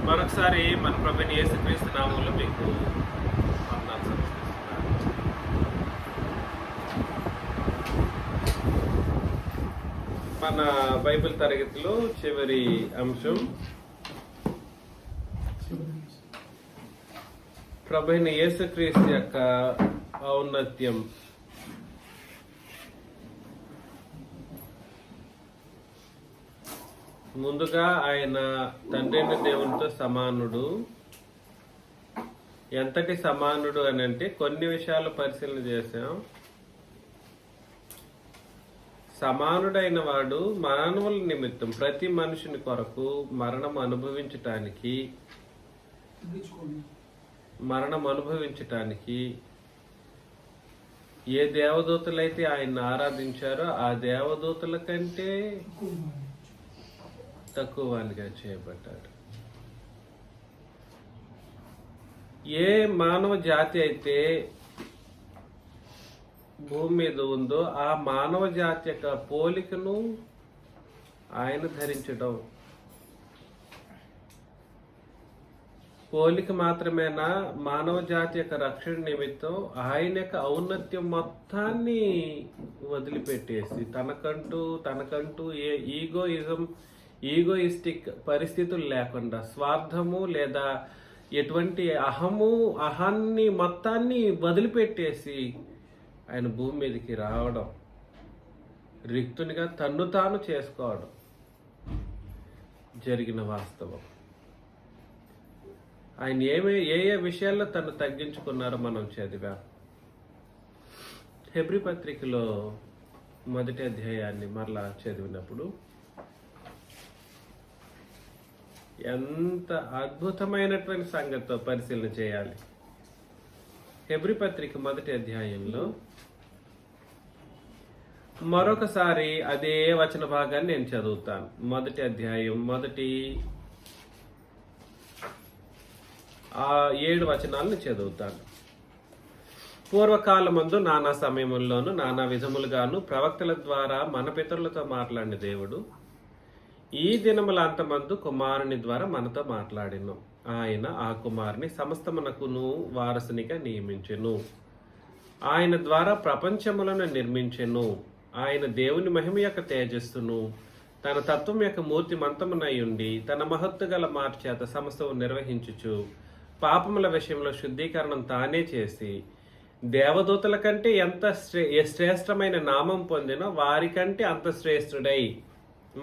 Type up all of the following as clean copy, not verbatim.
మరొకసారి మన ప్రభువైన యేసుక్రీస్తు నామములో మీకు వందనాలు సమర్పిస్తున్నాను. మన బైబిల్ తరగతిలో చివరి అంశం ప్రభువైన యేసుక్రీస్తు యొక్క ఔన్నత్యం. ముందుగా ఆయన తండ్రి అయిన దేవునితో సమానుడు. ఎంతటి సమానుడు అని అంటే కొన్ని విషయాలు పరిశీలన చేశాం. సమానుడైన వాడు మానవుల నిమిత్తం ప్రతి మనుషుని కొరకు మరణం అనుభవించటానికి ఏ దేవదూతలైతే ఆయన ఆరాధించారో ఆ దేవదూతల కంటే తక్కువ వానిగా చేయబడ్డాడు. ఏ మానవ జాతి అయితే భూమి మీద ఉందో ఆ మానవ జాతి యొక్క పోలికను ఆయన ధరించడం. పోలిక మాత్రమేనా, మానవ జాతి యొక్క రక్షణ నిమిత్తం ఆయన యొక్క ఔన్నత్యం మొత్తాన్ని వదిలిపెట్టేసి తనకంటూ ఏ ఈగోయిస్టిక్ పరిస్థితులు లేకుండా, స్వార్థము లేదా ఎటువంటి అహాన్ని మొత్తాన్ని వదిలిపెట్టేసి ఆయన భూమి మీదకి రావడం, రిక్తునిగా తన్ను తాను చేసుకోవడం జరిగిన వాస్తవం. ఆయన ఏ విషయాల్లో తను తగ్గించుకున్నారో మనం చదివాం. హెబ్రీ పత్రికలో 1వ అధ్యాయాన్ని మరలా చదివినప్పుడు ఎంత అద్భుతమైనటువంటి సంగతితో పరిశీలన చేయాలి. హెబ్రీ పత్రిక 1వ అధ్యాయంలో మరొకసారి అదే వచన భాగాన్ని నేను చదువుతాను. 1వ అధ్యాయం 7 వచనాలను చదువుతాను. పూర్వకాలమందు నానా సమయముల్లోను నానా విధములుగాను ప్రవక్తల ద్వారా మన పితరులతో మాట్లాడిన దేవుడు ఈ దినముల అంతమందు కుమారుని ద్వారా మనతో మాట్లాడిను. ఆయన ఆ కుమారుని సమస్తమునకును వారసునిగా నియమించెను. ఆయన ద్వారా ప్రపంచములను నిర్మించెను. ఆయన దేవుని మహిమ యొక్క తేజస్సును తన తత్వం యొక్క మూర్తిమంతమునై ఉండి తన మహత్తు గల మాట చేత సమస్తము నిర్వహించుచు పాపముల విషయంలో శుద్ధీకరణం తానే చేసి దేవదూతల కంటే ఎంత శ్రేష్టమైన నామం పొందినో వారికంటే అంత శ్రేష్ఠుడై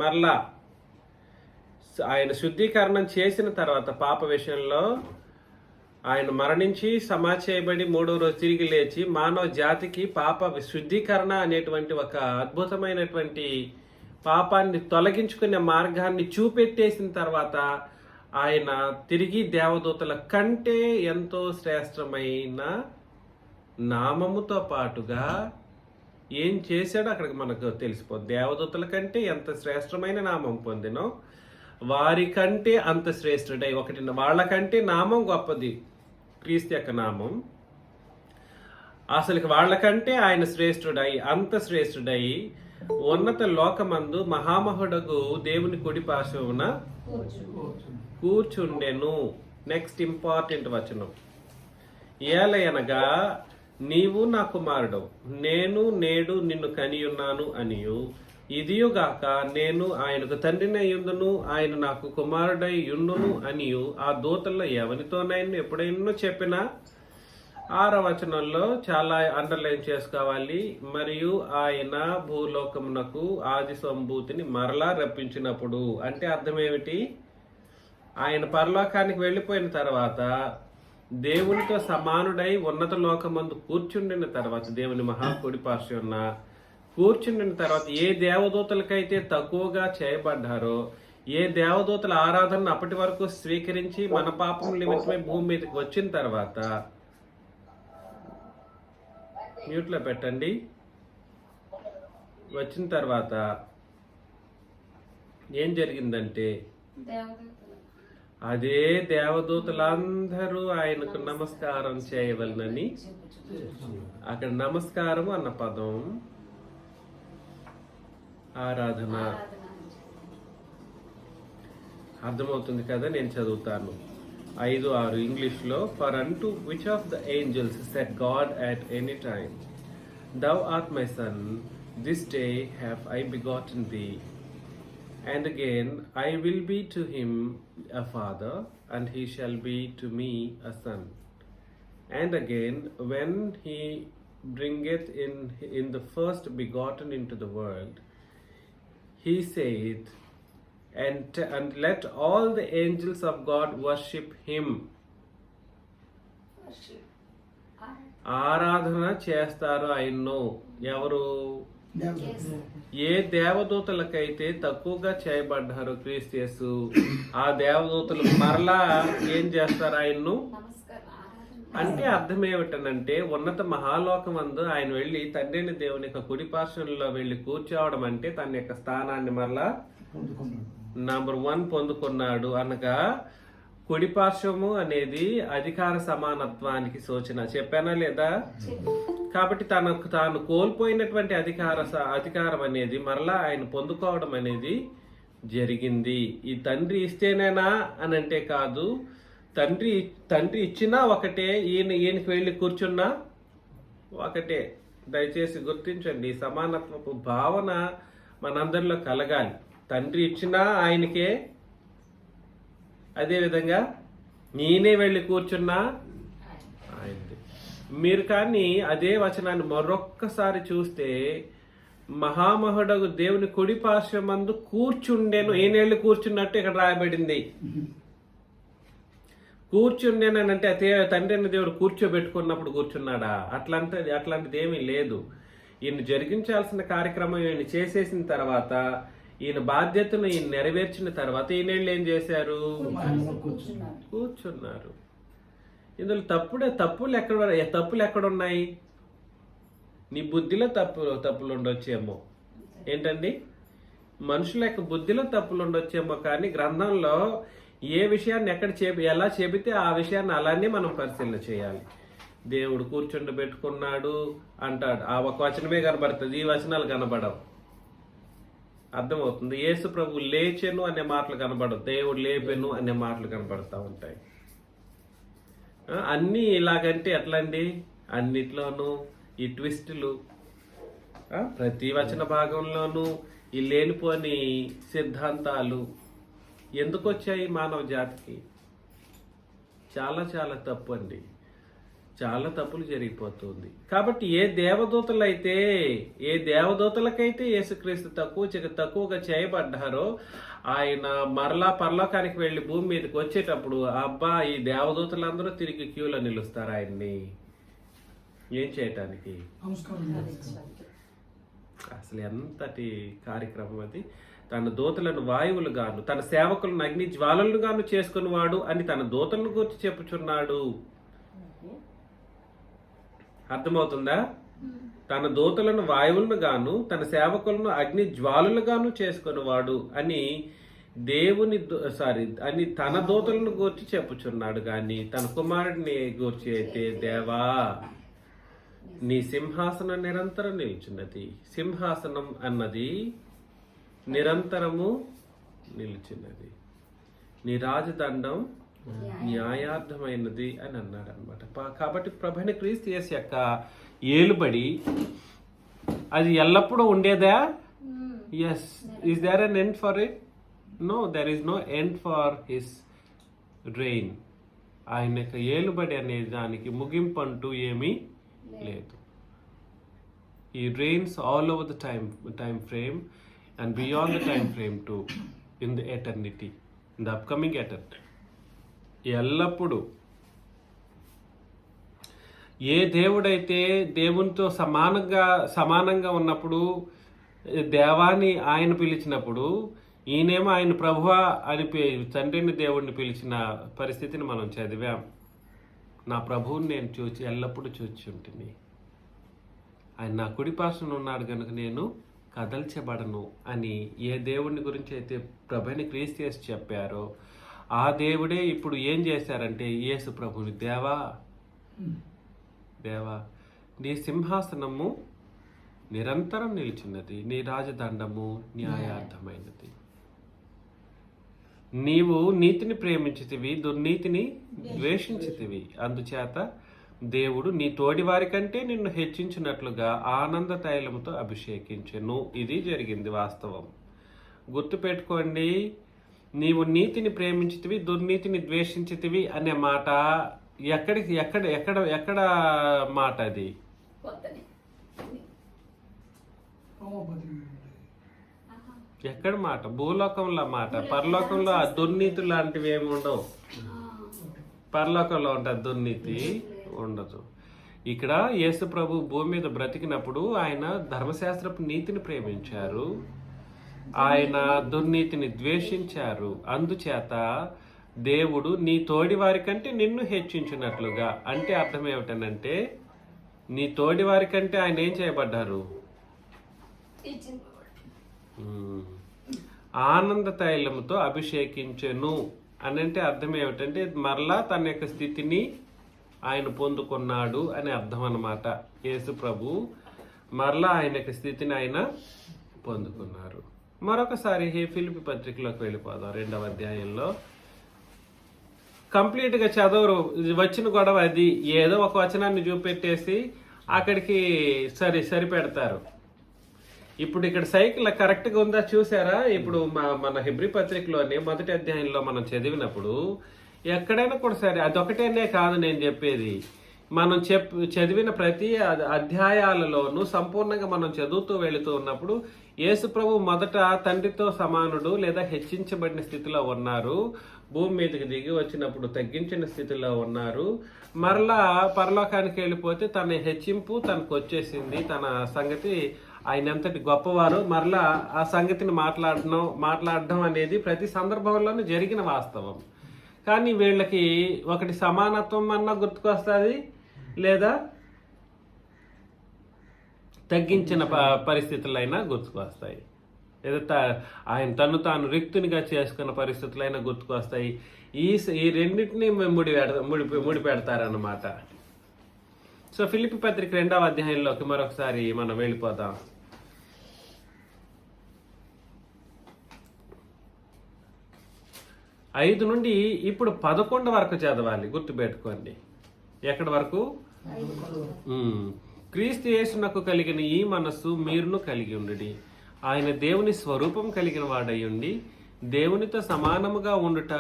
మరలా ఆయన శుద్ధీకరణం చేసిన తర్వాత పాప విషయంలో ఆయన మరణించి సమాధి చేయబడి 3వ రోజు తిరిగి లేచి మానవ జాతికి పాప శుద్ధీకరణ అనేటువంటి ఒక అద్భుతమైనటువంటి పాపాన్ని తొలగించుకునే మార్గాన్ని చూపెట్టేసిన తర్వాత ఆయన తిరిగి దేవదూతల కంటే ఎంతో శ్రేష్టమైన నామముతో పాటుగా ఏం చేశాడో అక్కడికి మనకు తెలిసిపోతుంది. దేవదూతల కంటే ఎంత శ్రేష్టమైన నామం పొందినో వారికంటే అంత శ్రేష్ఠుడై, వాళ్ళకంటే నామం గొప్పది క్రీస్తు యొక్క నామం. అసలు వాళ్ళకంటే ఆయన అంత శ్రేష్ఠుడై ఉన్నత లోకమందు మహామహుడగు దేవుని కుడి పార్శ్వమున కూర్చుండెను. నెక్స్ట్ ఇంపార్టెంట్ వచనం, ఏలయనగా నీవు నా కుమారుడవు, నేను నేడు నిన్ను కనియున్నాను అనియు, ఇదియుగాక నేను ఆయనకు తండ్రినై యుందును, ఆయన నాకు కుమారుడై యుండును అనియు ఆ దూతల్లో ఎవరితోనైనా ఎప్పుడైనా చెప్పినా 6వ వచనంలో చాలా అండర్లైన్ చేసుకోవాలి. మరియు ఆయన భూలోకమునకు ఆది సంభూతిని మరలా రప్పించినప్పుడు అంటే అర్థం ఏమిటి? ఆయన పరలోకానికి వెళ్ళిపోయిన తర్వాత దేవునితో సమానుడై ఉన్నత లోకమందు కూర్చుండిన తర్వాత, దేవుని మహాకుడి పార్శ్వన కూర్చుండిన తర్వాత ఏ దేవదూతలకైతే తక్కువగా చేయబడ్డారో, ఏ దేవదూతల ఆరాధనను అప్పటి వరకు స్వీకరించి మన పాపం నిమిత్తమై భూమి మీదకి వచ్చిన తర్వాత, మ్యూట్లో పెట్టండి, వచ్చిన తర్వాత ఏం జరిగిందంటే అదే దేవదూతలందరూ ఆయనకు నమస్కారం చేయవలనని, అక్కడ నమస్కారం అన్న పదం ఆరాధన. అర్థమవుతుంది కదా, నేను చదువుతాను. 5:6 ఇంగ్లీష్లో. ఫర్ అంటూ which of the angels set God at any time, thou art my son, this day have I begotten thee. And again, I will be to him a father, and he shall be to me a son. And again, when he bringeth in the first begotten into the world, he saith, and let all the angels of God worship him. ఆరాధన చేస్తారు ఆయన్ను. ఎవరు? ఏ దేవదూతలకైతే తక్కువగా చేయబడ్డారు క్రీస్తు యేసు, ఆ దేవదూతలు మరలా ఏం చేస్తారు? ఆయన్ను. అంటే అర్థం ఏమిటనంటే, ఉన్నత మహాలోకమందు ఆయన వెళ్ళి తండ్రిని దేవుని యొక్క కుడి పార్శ్వంలో వెళ్ళి కూర్చోవడం అంటే తన యొక్క స్థానాన్ని మరలా నంబర్ 1 పొందుకున్నాడు అనగా, కుడి పార్శ్వము అనేది అధికార సమానత్వానికి సూచన. చెప్పానా లేదా? కాబట్టి తాను కోల్పోయినటువంటి అధికారం అనేది మరలా ఆయన పొందుకోవడం అనేది జరిగింది. ఈ తండ్రి ఇస్తేనేనా అని అంటే కాదు, తండ్రి ఇచ్చినా ఒకటే, ఈయనకి వెళ్ళి కూర్చున్నా ఒకటే. దయచేసి గుర్తించండి, ఈ సమానత్వపు భావన మనందరిలో కలగాలి. తండ్రి ఇచ్చినా ఆయనకే, అదేవిధంగా నేనే వెళ్ళి కూర్చున్నా ఆయనది. మీరు కానీ అదే వచనాన్ని మరొక్కసారి చూస్తే, మహామహుడగు దేవుని కుడి పార్శ్వమందు కూర్చుండెను, ఈయనెళ్ళి కూర్చున్నట్టు ఇక్కడ రాయబడింది. కూర్చుండేనంటే తండ్రి అనే దేవుడు కూర్చోబెట్టుకున్నప్పుడు కూర్చున్నాడా? అట్లాంటిది ఏమీ లేదు. ఈయన జరిగించాల్సిన కార్యక్రమం ఈయన చేసేసిన తర్వాత, ఈయన బాధ్యతను ఈయన నెరవేర్చిన తర్వాత ఈయన ఏం చేశారు? కూర్చున్నారు. ఇందులో తప్పులు ఎక్కడున్నాయి? నీ బుద్ధిలో తప్పులు ఉండొచ్చేమో. ఏంటండి? మనుషుల యొక్క బుద్ధిలో తప్పులు ఉండొచ్చేమో, కానీ గ్రంథంలో ఏ విషయాన్ని ఎలా చెబితే ఆ విషయాన్ని అలానే మనం పరిశీలన చేయాలి. దేవుడు కూర్చుండబెట్టుకున్నాడు అంటాడు, ఆ ఒక వచనమే కనబడుతుంది, ఈ వచనాలు కనబడవు. అర్థమవుతుంది? యేసు ప్రభు లేచెను అనే మాటలు కనబడవు, దేవుడు లేపెను అనే మాటలు కనబడతా ఉంటాయి. అన్నీ ఇలాగంటే ఎట్లండి? అన్నిట్లోనూ ఈ ట్విస్టులు, ప్రతి వచన భాగంలోనూ ఈ లేనిపోని సిద్ధాంతాలు ఎందుకు వచ్చాయి మానవ జాతికి? చాలా చాలా తప్పు అండి, చాలా తప్పులు జరిగిపోతుంది. కాబట్టి ఏ దేవదూతలకైతే యేసుక్రీస్తు తక్కువగా చేయబడ్డారో, ఆయన మరలా పరలోకానికి వెళ్ళి భూమి మీదకి వచ్చేటప్పుడు ఈ దేవదూతలందరూ తిరిగి క్యూలో నిలుస్తారు ఆయన్ని ఏం చేయటానికి? అసలు ఎంతటి కార్యక్రమం అది! తన దూతలను వాయువులు గాను, తన సేవకులను అగ్ని జ్వాలలను గాను చేసుకునేవాడు అని తన దూతలను గురించి చెప్పుచున్నాడు. అర్థమవుతుందా? తన దూతలను వాయువులను గాను, తన సేవకులను అగ్ని జ్వాలలుగాను చేసుకునేవాడు అని అని తన దూతలను గూర్చి చెప్పుచున్నాడు. కానీ తన కుమారుడిని గూర్చి అయితే, దేవా నీ సింహాసనం నిరంతరం నిలిచినది. సింహాసనం అన్నది నిరంతరము నిలిచినది. నీ రాజదండం న్యాయార్థమైనది అని అన్నాడు అనమాట. కాబట్టి ప్రభువైన క్రీస్తు యేసు యొక్క ఏలుబడి అది ఎల్లప్పుడూ ఉండేదా? Yes. Is there an end for it? No, there is no end for his reign. ఆయన యొక్క ఏలుబడి అనే దానికి ముగింపు అంటూ ఏమీ లేదు. ఈ rains all over the time frame and beyond the time frame too, in the eternity, in the upcoming eternity. ఎల్లప్పుడు ఏ దేవుడైతే దేవునితో సమానంగా ఉన్నప్పుడు, దేవాన్ని ఆయన పిలిచినప్పుడు, ఈయనేమో ఆయన ప్రభువా అని తండ్రిని దేవుడిని పిలిచిన పరిస్థితిని మనం చదివాం. నా ప్రభువుని నేను ఎల్లప్పుడూ చూచి ఉంటుంది. ఆయన నా కుడి పార్శ్వన ఉన్నాడు కనుక నేను కదల్చబడను అని ఏ దేవుడిని గురించి అయితే ప్రభువైన క్రీస్తు యేసు చెప్పారో, ఆ దేవుడే ఇప్పుడు ఏం చేశారంటే యేసు ప్రభుని, దేవా నీ సింహాసనము నిరంతరం నిలిచినది, నీ రాజదండము న్యాయార్థమైనది. నీవు నీతిని ప్రేమించితివి, దుర్నీతిని ద్వేషించితివి. అందుచేత దేవుడు నీ తోడి వారి కంటే నిన్ను హెచ్చించినట్లుగా ఆనంద తైలముతో అభిషేకించెను. ఇది జరిగింది వాస్తవం. గుర్తుపెట్టుకోండి, నీవు నీతిని ప్రేమించితివి, దుర్నీతిని ద్వేషించితివి అనే మాట ఎక్కడికి ఎక్కడ ఎక్కడ ఎక్కడ మాట అది? ఎక్కడ మాట? భూలోకంలో మాట. పరలోకంలో ఆ దుర్నీతి లాంటివి ఏమి ఉండవు. పరలోకంలో ఉంటుంది దుర్నీతి, ఉండదు. ఇక్కడ యేసు ప్రభు భూమి మీద బ్రతికినప్పుడు ఆయన ధర్మశాస్త్రపు నీతిని ప్రేమించారు, ఆయన దుర్నీతిని ద్వేషించారు. అందుచేత దేవుడు నీ తోడి వారి కంటే నిన్ను హెచ్చించినట్లుగా, అంటే అర్థం ఏమిటనంటే నీ తోడి వారి కంటే ఆయన ఏం చేయబడ్డారు? ఆనంద తైలముతో అభిషేకించెను అని అంటే అర్థం ఏమిటంటే మరలా తన యొక్క స్థితిని ఆయన పొందుకున్నాడు అని అర్థం అన్నమాట. యేసు ప్రభు మరలా ఆయన యొక్క స్థితిని ఆయన పొందుకున్నారు. మరొకసారి ఫిలిప్పీ పత్రికలోకి వెళ్ళిపోదాం. 2వ అధ్యాయంలో కంప్లీట్గా చదవరు, వచ్చిన గొడవ అది. ఏదో ఒక వచనాన్ని చూపెట్టేసి అక్కడికి సరిపెడతారు. ఇప్పుడు ఇక్కడ సైకిల్ కరెక్ట్గా ఉందా చూసారా? ఇప్పుడు మన హెబ్రీ పత్రికలోని 1వ అధ్యాయంలో మనం చదివినప్పుడు ఎక్కడైనా కూడా సరే, అదొకటేనే కాదు నేను చెప్పేది, మనం చదివిన ప్రతి అధ్యాయాలలోనూ సంపూర్ణంగా మనం చదువుతూ వెళుతూ ఉన్నప్పుడు యేసు ప్రభు మొదట తండ్రితో సమానుడు లేదా హెచ్చించబడిన స్థితిలో ఉన్నారు, భూమి మీదకి దిగి వచ్చినప్పుడు తగ్గించిన స్థితిలో ఉన్నారు, మరలా పరలోకానికి వెళ్ళిపోతే తన హెచ్చింపు తనకు వచ్చేసింది, తన సంగతి ఆయన ఎంతటి గొప్పవారు, మరలా ఆ సంగతిని మాట్లాడడం అనేది ప్రతి సందర్భంలోనూ జరిగిన వాస్తవం. కానీ వీళ్ళకి ఒకటి సమానత్వం అన్నా గుర్తుకొస్తుంది, లేదా తగ్గించిన పరిస్థితులైనా గుర్తుకొస్తాయి, లేదా ఆయన తను తాను రిక్తునిగా చేసుకున్న పరిస్థితులైనా గుర్తుకొస్తాయి. ఈ రెండింటినీ ముడి పెడతారన్నమాట. సో ఫిలిప్పీ పత్రిక 2వ అధ్యాయంలోకి మరొకసారి మనం వెళ్ళిపోదాం. 5 నుండి ఇప్పుడు 11 వరకు చదవాలి, గుర్తుపెట్టుకోండి. ఎక్కడి వరకు? క్రీస్తు యేసునకు కలిగిన ఈ మనస్సు మీరును కలిగి ఉండుడి. ఆయన దేవుని స్వరూపం కలిగిన వాడయ్యుండి దేవునితో సమానముగా ఉండుట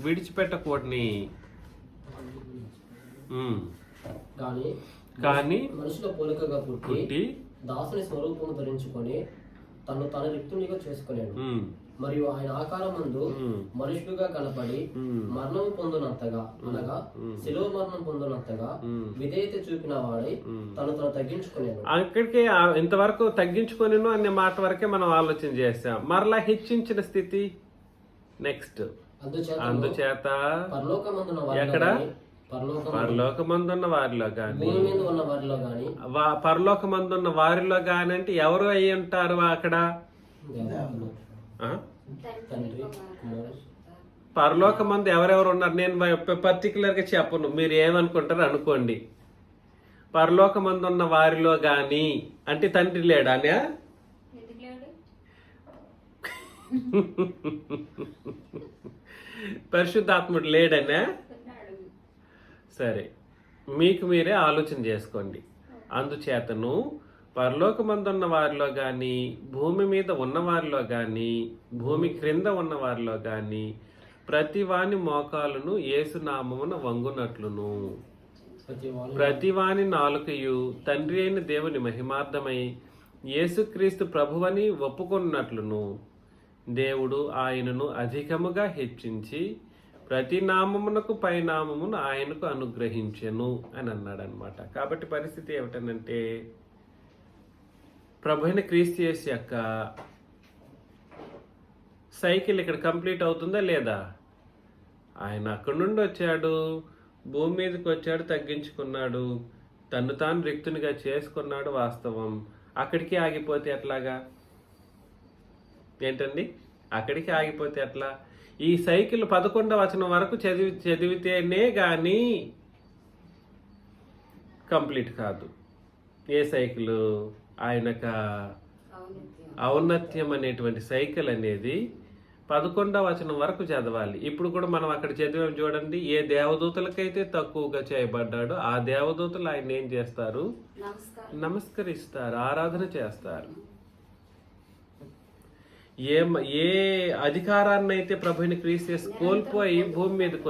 విడిచిపెట్టకూడని, కానీ మనుషుల పోలికగా పుట్టి దాసుని స్వరూపము ధరించుకొని తన రిక్తునిగా చేసుకునేడు. మరియు ఆయన ఆకారమందు మనుషులుగా కనపడి మరణం పొందినంతగా, అనగా శిలువ మరణం పొందినంతగా విధేయత చూపిన వాడై తను తగ్గించుకునేడు. అక్కడికి ఇంతవరకు తగ్గించుకొనిను అనే మాట వరకే మనం ఆలోచన చేస్తాం. మరలా హెచ్చించిన స్థితి నెక్స్ట్. అందుచేత ఎక్కడ? పరలోకమందున్న వారిలో గాని, పరలోకమందున్న వారిలో గాని అంటే ఎవరు అయి ఉంటారు అక్కడ? పరలోకమందు ఎవరెవరు ఉన్నారు? నేను పర్టికులర్ గా చెప్పను, మీరు ఏమనుకుంటారు అనుకోండి. పరలోకమందున్న వారిలో గాని అంటే తండ్రి లేడానే? పరిశుద్ధాత్ముడు లేడనే? సరే, మీకు మీరే ఆలోచన చేసుకోండి. అందుచేతను పరలోకమందున్న వారిలో కానీ, భూమి మీద ఉన్న వారిలో కానీ, భూమి క్రింద ఉన్న వారిలో కానీ ప్రతి వాని మోకాలును యేసునామమున వంగునట్లును, ప్రతి వాని నాలుకయు తండ్రి అయిన దేవుని మహిమార్థమై యేసుక్రీస్తు ప్రభువని ఒప్పుకున్నట్లును దేవుడు ఆయనను అధికముగా హెచ్చించి ప్రతి నామమునకు పై నామమును ఆయనకు అనుగ్రహించెను అని అన్నాడు అనమాట. కాబట్టి పరిస్థితి ఏమిటనంటే ప్రభు అయిన క్రీస్తు యేసు యొక్క సైకిల్ ఇక్కడ కంప్లీట్ అవుతుందా లేదా? ఆయన అక్కడి నుండి వచ్చాడు, భూమి మీదకి వచ్చాడు, తగ్గించుకున్నాడు, తను తాను రిక్తునిగా చేసుకున్నాడు, వాస్తవం. అక్కడికి ఆగిపోతే ఎట్లాగా? ఏంటండి, అక్కడికి ఆగిపోతే ఎట్లా? ఈ సైకిల్ 11వ వచనం వరకు చదివితేనే గాని కంప్లీట్ కాదు. ఏ సైకిల్? ఆయనక ఔన్నత్యం అనేటువంటి సైకిల్ అనేది 11వ వచనం వరకు చదవాలి. ఇప్పుడు కూడా మనం అక్కడ చదివాం చూడండి. ఏ దేవదూతలకైతే తక్కువగా చేయబడ్డాడో ఆ దేవదూతలు ఆయన ఏం చేస్తారు? నమస్కరిస్తారు, ఆరాధన చేస్తారు. ఏ అధికారాన్ని అయితే ప్రభుని క్రీస్తు కోల్పోయి భూమి మీదకి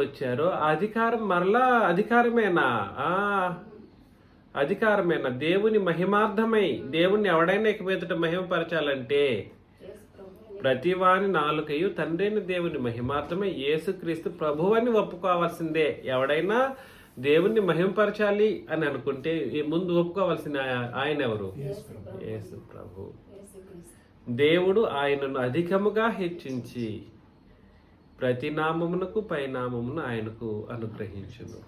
వచ్చారో అధికారం మరలా అధికారమేనా? దేవుని మహిమార్థమై దేవుణ్ణి ఎవడైనా ఇక మీదట మహిమపరచాలంటే ప్రతివాని నాలుకయు తండ్రిని దేవుని మహిమార్థమై యేసుక్రీస్తు ప్రభువని ఒప్పుకోవాల్సిందే. ఎవడైనా దేవుణ్ణి మహిమపరచాలి అని అనుకుంటే ముందు ఒప్పుకోవాల్సిన ఆయన ఎవరు? యేసు ప్రభు. దేవుడు ఆయనను అధికముగా హెచ్చించి ప్రతి నామమునకు పైనామమును ఆయనకు అనుగ్రహించును.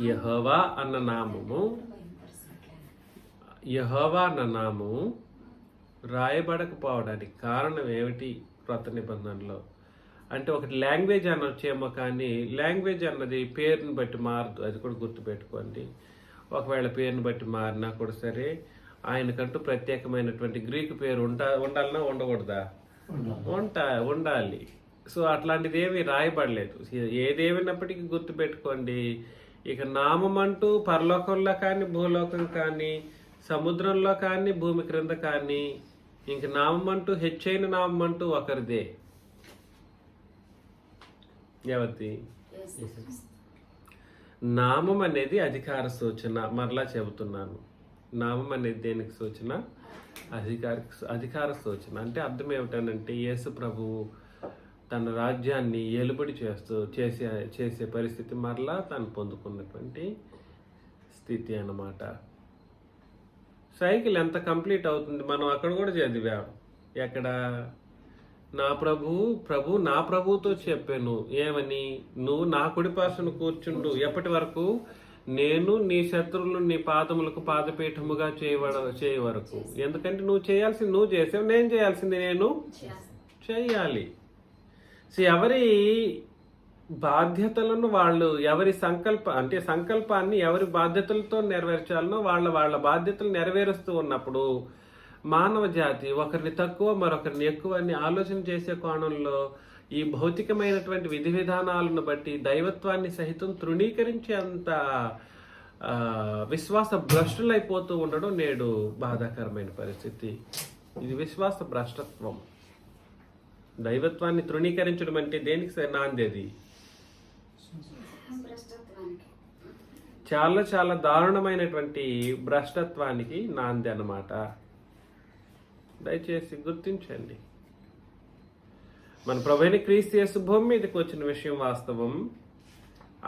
యెహోవా అన్న నామము రాయబడకపోవడానికి కారణం ఏమిటి? క్రొత్త నిబంధనలో అంటే ఒకటి లాంగ్వేజ్ అనొచ్చేమో, కానీ లాంగ్వేజ్ అన్నది పేరుని బట్టి మారదు. అది కూడా గుర్తుపెట్టుకోండి. ఒకవేళ పేరుని బట్టి మారినా కూడా సరే, ఆయనకంటూ ప్రత్యేకమైనటువంటి గ్రీకు పేరు ఉండాలన్నా ఉండకూడదా? ఉండాలి. సో అట్లాంటిది ఏమీ రాయబడలేదు. ఏదేమైనప్పటికీ గుర్తుపెట్టుకోండి, ఇక నామం అంటూ పరలోకంలో కానీ భూలోకం కానీ సముద్రంలో కానీ భూమి క్రింద కానీ ఇంక నామం అంటూ హెచ్చైన నామం అంటూ ఒకరిదే. ఎవరిది? నామం అనేది అధికార సూచన. మరలా చెబుతున్నాను, నామం అనేది దేనికి సూచన? అధికార సూచన. అంటే అర్థం ఏమిటనంటే యేసు ప్రభువు తన రాజ్యాన్ని ఏలుబడి చేసే పరిస్థితి మరలా తను పొందుకున్నటువంటి స్థితి అన్నమాట. సైకిల్ ఎంత కంప్లీట్ అవుతుంది? మనం అక్కడ కూడా చదివాం. ఎక్కడ? నా ప్రభు నా ప్రభుతో చెప్పాను ఏమని? నువ్వు నా కుడి పార్శ్వన కూర్చుండు ఎప్పటి వరకు? నేను నీ శత్రువులు నీ పాదములకు పాదపీఠముగా చేయ వరకు. ఎందుకంటే నువ్వు చేయాల్సింది నువ్వు చేసావు, నేను చేయాల్సింది నేను చేయాలి. సో ఎవరి బాధ్యతలను వాళ్ళు, ఎవరి సంకల్పాన్ని ఎవరి బాధ్యతలతో నెరవేర్చాలనో వాళ్ళ బాధ్యతలు నెరవేరుస్తూ ఉన్నప్పుడు మానవ జాతి ఒకరిని తక్కువ మరొకరిని ఎక్కువ అని ఆలోచన చేసే కోణంలో ఈ భౌతికమైనటువంటి విధి విధానాలను బట్టి దైవత్వాన్ని సహితం తృణీకరించేంత విశ్వాస భ్రష్టులైపోతూ ఉండడం నేడు బాధాకరమైన పరిస్థితి. ఇది విశ్వాస భ్రష్టత్వం. దైవత్వాన్ని తృణీకరించడం అంటే దేనికి నాందేది? చాలా చాలా దారుణమైనటువంటి భ్రష్టత్వానికి నాంది అన్నమాట. దయచేసి గుర్తించండి. మన ప్రభువైన క్రీస్తు యేసు భూమి మీదకి వచ్చిన విషయం వాస్తవం.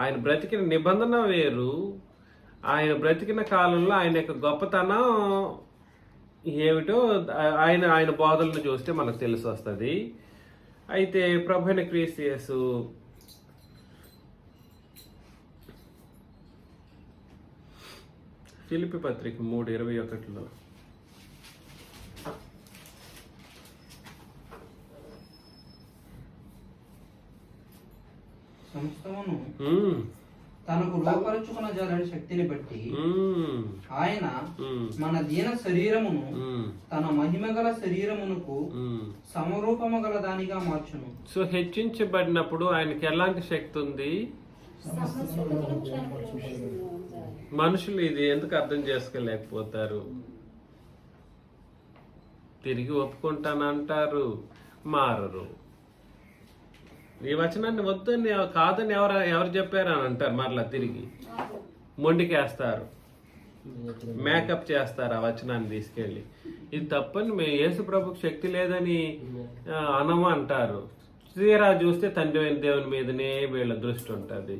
ఆయన బ్రతికిన నిబంధన వేరు. ఆయన బ్రతికిన కాలంలో ఆయన యొక్క గొప్పతనం ఏమిటో ఆయన బోధలను చూస్తే మనకు తెలిసి వస్తుంది. అయితే ప్రభువైన క్రీస్తు యేసు ఫిలిప్పీ పత్రిక 3:21 సమస్తమును తనకు లోపరుచుకున్న జాలని శక్తిని బట్టి ఆయన మన దీన శరీరమును తన మహిమగల శరీరమునకు సమరూపము గల దానిగా మార్చును. సో హెచ్చించబడినప్పుడు ఆయనకి ఎలాంటి శక్తి ఉంది? మనుషులు ఇది ఎందుకు అర్థం చేసుకోలేకపోతారు? తిరిగి ఒప్పుకుంటానంటారు, మారరు. ఈ వచనాన్ని వద్దని కాదని ఎవరు చెప్పారు అని అంటారు. మరలా తిరిగి మొండికేస్తారు, మేకప్ చేస్తారు ఆ వచనాన్ని తీసుకెళ్ళి. ఇది తప్పని మేము యేసు ప్రభుకి శక్తి లేదని అనము అంటారు. తీరా చూస్తే తండ్రి అయిన దేవుని మీదనే వీళ్ళ దృష్టి ఉంటుంది.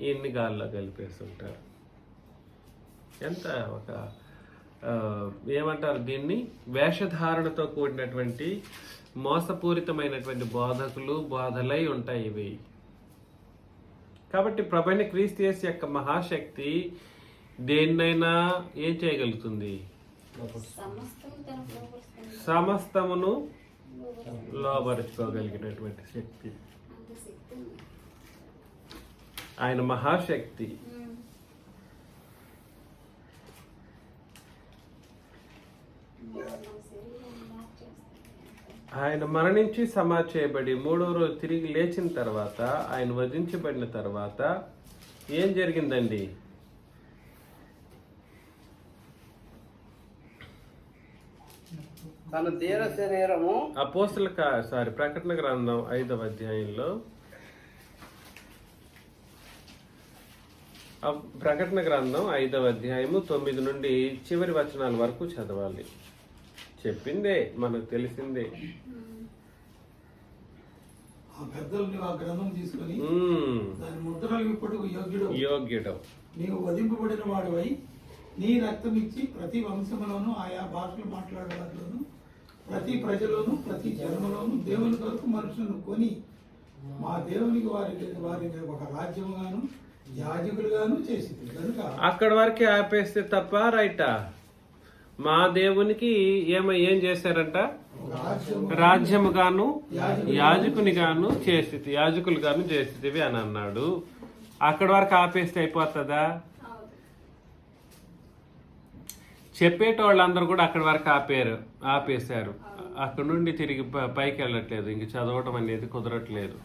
ఇన్ని గాల్లో కలిపేస్తుంటారు. ఎంత ఒక ఏమంటారు దీన్ని? వేషధారణతో కూడినటువంటి మోసపూరితమైనటువంటి బోధలై ఉంటాయి ఇవి. కాబట్టి ప్రభువైన క్రీస్తు యేసు యొక్క మహాశక్తి దేన్నైనా ఏం చేయగలుగుతుంది? సమస్తమును లోబరుచుకోగలిగినటువంటి శక్తి. ఆయన మహాశక్తి. ఆయన మరణించి సమాధి చేయబడి 3వ రోజు తిరిగి లేచిన తర్వాత, ఆయన వధించబడిన తర్వాత ఏం జరిగిందండి? తన దీన శరీరము ప్రకటన గ్రంథం 5వ అధ్యాయంలో, ప్రకటన గ్రంథం 5వ అధ్యాయము 9 నుండి చివరి వచనాల వరకు చదవాలి. చెప్పిందే, మనకు తెలిసిందే. ఆ పెద్దలు ఆ గ్రంథం తీసుకొని దాని ముద్రలు ఇప్పుడు యోగ్యుడు నీవు వధింపబడిన వాడివై నీ రక్తం ఇచ్చి ప్రతి వంశంలోను ఆయా భాషలు మాట్లాడేవారిలోను ప్రతి ప్రజలోను ప్రతి జన్మలోను దేవుని కొరకు మనుషులను కొని మా దేవునికి వారిని ఒక రాజ్యముగాను యాజకులుగాను చేసింది కనుక అక్కడ వరకే ఆపేస్తే తప్ప రైటా? మా దేవునికి ఏం చేశారంట? రాజ్యముగాను యాజకునిగాను చేసి యాజకులుగాను చేసేవి అని అన్నాడు. అక్కడ వరకు ఆపేస్తే అయిపోతుందా? చెప్పేటోళ్ళందరూ కూడా అక్కడి వరకు ఆపేశారు. అక్కడ నుండి తిరిగి పైకి వెళ్ళట్లేదు. ఇంక చదవటం అనేది కుదరట్లేదు.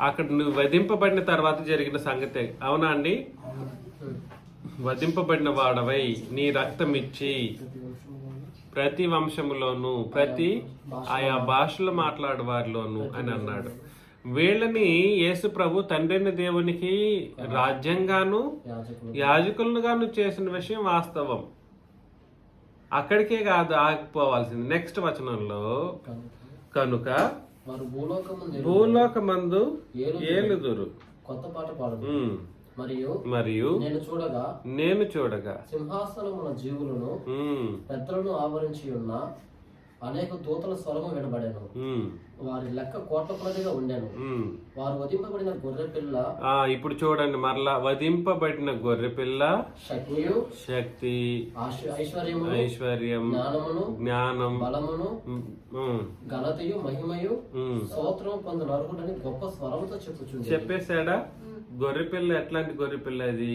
అక్కడ నువ్వు వధింపబడిన తర్వాత జరిగిన సంగతే. అవునా అండి? వధింపబడిన వాడవై నీ రక్తం ఇచ్చి ప్రతి వంశములోను ప్రతి ఆయా భాషలు మాట్లాడే వారిలోను అని అన్నాడు. వీళ్ళని యేసు ప్రభు తండ్రిని దేవునికి రాజ్యంగాను యాజకులుగాను చేసిన విషయం వాస్తవం. అక్కడికే కాదు ఆగిపోవాల్సింది. నెక్స్ట్ వచనంలో, కనుక భూలోకమందు ఏలుదురు కొత్త పాట పాడు. మరియు నేను చూడగా సింహాసనమున జీవులను పెద్దలను ఆవరించి ఉన్న అనేక దూతల స్వరము వినబడాను. వారి లెక్క కోట్ల కొలదిగా ఉండెను. వారు వధింపబడిన గొర్రె పిల్ల. ఇప్పుడు చూడండి మరలా, వధింపబడిన గొర్రె పిల్ల శక్తి, ఐశ్వర్యం, జ్ఞానం, బలమును, ఘనతయు, మహిమయు, స్తోత్రము పొందిన అర్హుడని గొప్ప స్వరముతో చెప్పుచుంది. చెప్పేశాడా? గొర్రె పిల్ల ఎట్లాంటి గొర్రె పిల్ల అది?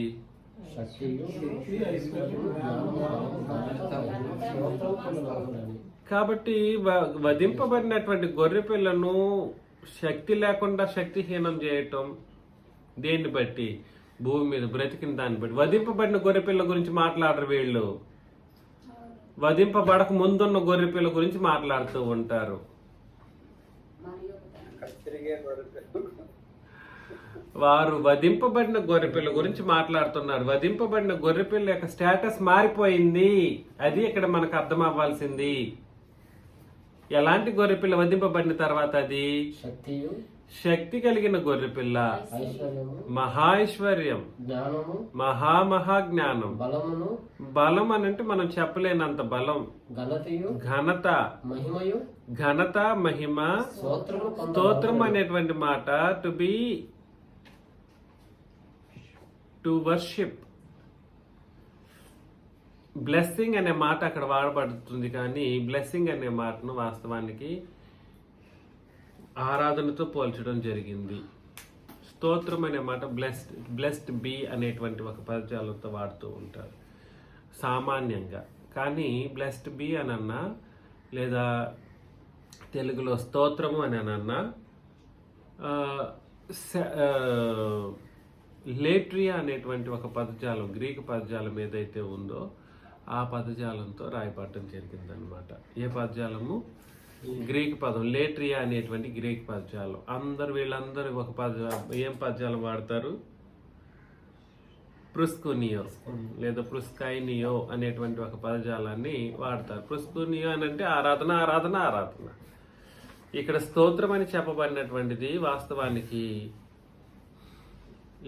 శక్తియు, ఐశ్వర్యము, జ్ఞానము, బలము, కాబట్టి వధింపబడినటువంటి గొర్రె పిల్లను శక్తి లేకుండా శక్తిహీనం చేయటం దేన్ని బట్టి? భూమి మీద బ్రతికిన దాన్ని బట్టి. వధింపబడిన గొర్రె పిల్ల గురించి మాట్లాడరు వీళ్ళు. వధింపబడక ముందున్న గొర్రె పిల్ల గురించి మాట్లాడుతూ ఉంటారు. వారు వధింపబడిన గొర్రెపిల్ల గురించి మాట్లాడుతున్నారు. వధింపబడిన గొర్రెపిల్ల యొక్క స్టేటస్ మారిపోయింది. అది ఇక్కడ మనకు అర్థం అవ్వాల్సింది. ఎలాంటి గొర్రెపిల్ల వధింపబడిన తర్వాత? అది శక్తి కలిగిన గొర్రెపిల్ల, మహైశ్వర్యం, మహాజ్ఞానం, బలం అని అంటే మనం చెప్పలేనంత బలం, ఘనత, మహిమ, స్తోత్రం అనేటువంటి మాట టు వర్షిప్. బ్లెస్సింగ్ అనే మాట అక్కడ వాడబడుతుంది, కానీ బ్లెస్సింగ్ అనే మాటను వాస్తవానికి ఆరాధనతో పోల్చడం జరిగింది. స్తోత్రం అనే మాట బ్లెస్డ్ బి అనేటువంటి ఒక పదజాలంతో వాడుతూ ఉంటారు సామాన్యంగా. కానీ బ్లెస్డ్ బి అని అన్నా, లేదా తెలుగులో స్తోత్రము అని అన్నా, లేట్రియా అనేటువంటి ఒక పదజాలం, గ్రీకు పదజాలం ఏదైతే ఉందో ఆ పదజాలంతో రాయబడటం జరిగిందనమాట. ఏ పదజాలము? గ్రీకు పదం, లేట్రియా అనేటువంటి గ్రీకు పదజాలం. వీళ్ళందరూ ఒక ఏం పదజాలం వాడతారు? ప్రుస్కునియో లేదా ప్రుస్కైనియో అనేటువంటి ఒక పదజాలాన్ని వాడతారు. ప్రుస్కునియో అని అంటే ఆరాధన, ఆరాధన, ఆరాధన. ఇక్కడ స్తోత్రం అని చెప్పబడినటువంటిది వాస్తవానికి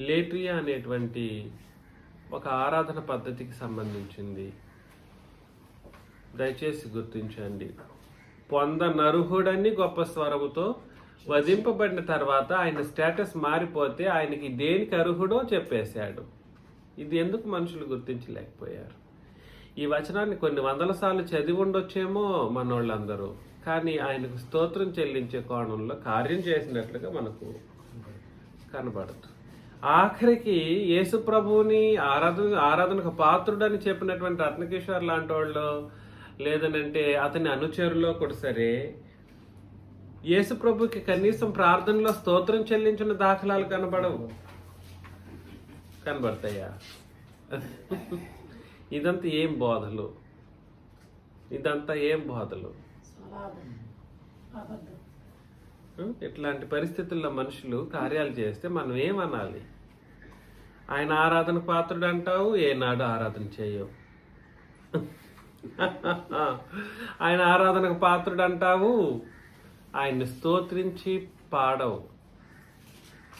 లేట్రియా అనేటువంటి ఒక ఆరాధన పద్ధతికి సంబంధించింది. దయచేసి గుర్తించండి. పొందనర్హుడని గొప్ప స్వరముతో వధింపబడిన తర్వాత ఆయన స్టేటస్ మారిపోతే ఆయనకి దేనికి అర్హుడో చెప్పేశాడు. ఇది ఎందుకు మనుషులు గుర్తించలేకపోయారు? ఈ వచనాన్ని కొన్ని వందల సార్లు చదివి ఉండొచ్చేమో మనోళ్ళందరూ, కానీ ఆయనకు స్తోత్రం చెల్లించే కోణంలో కార్యం చేసినట్లుగా మనకు కనబడదు. ఆఖరికి యేసు ప్రభువుని ఆరాధనకు పాత్రుడని చెప్పినటువంటి రత్నకిషోర్ లాంటి వాళ్ళు లేదనంటే అతని అనుచరులో కూడా సరే యేసు ప్రభుకి కనీసం ప్రార్థనలో స్తోత్రం చెల్లించిన దాఖలాలు కనబడతాయా? ఇదంతా ఏం బోధలు? ఇట్లాంటి పరిస్థితుల్లో మనుషులు కార్యాలు చేస్తే మనం ఏమనాలి? ఆయన ఆరాధన పాత్రుడు అంటావు, ఏనాడు ఆరాధన చేయవు. ఆయన ఆరాధనకు పాత్రుడు అంటావు, ఆయన్ని స్తోత్రించి పాడవు.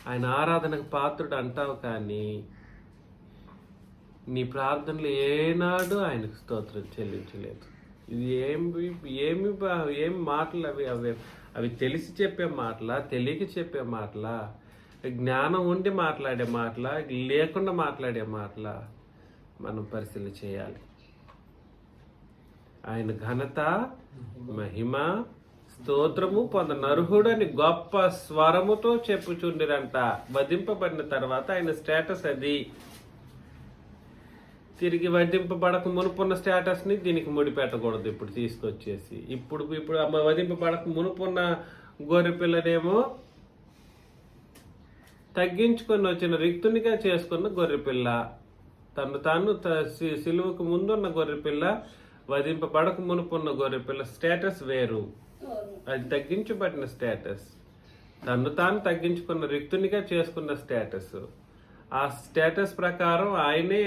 ఆయన ఆరాధనకు పాత్రుడు అంటావు, కానీ నీ ప్రార్థనలు ఏనాడు ఆయనకు స్తోత్రం చెల్లించలేదు. ఇది ఏమి మాటలు అవి తెలిసి చెప్పే మాటలా, తెలియక చెప్పే మాటలా, జ్ఞానం ఉండి మాట్లాడే మాటలా, లేకుండా మాట్లాడే మాటలా? మనం పరిశీలన చేయాలి. ఆయన ఘనత, మహిమ, స్తోత్రము పొందనర్హుడని గొప్ప స్వరముతో చెప్పుచుండిరంట. వధింపబడిన తర్వాత ఆయన స్టేటస్ అది. తిరిగి వధింపబడక మునుపున్న స్టేటస్ ని దీనికి ముడిపెట్టకూడదు. ఇప్పుడు తీసుకొచ్చేసి ఇప్పుడు వధింపబడక మునుపున్న గొర్రె పిల్లనేమో తగ్గించుకొని వచ్చిన రిక్తునిగా చేసుకున్న గొర్రెపిల్ల, తాను సిలువకు ముందున్న గొర్రెపిల్ల, వధింపబడక మునుపున్న గొర్రెపిల్ల స్టేటస్ వేరు. అది తగ్గించబడిన స్టేటస్. తాను తగ్గించుకున్న రిక్తునిగా చేసుకున్న స్టేటస్. ఆ స్టేటస్ ప్రకారం ఆయనే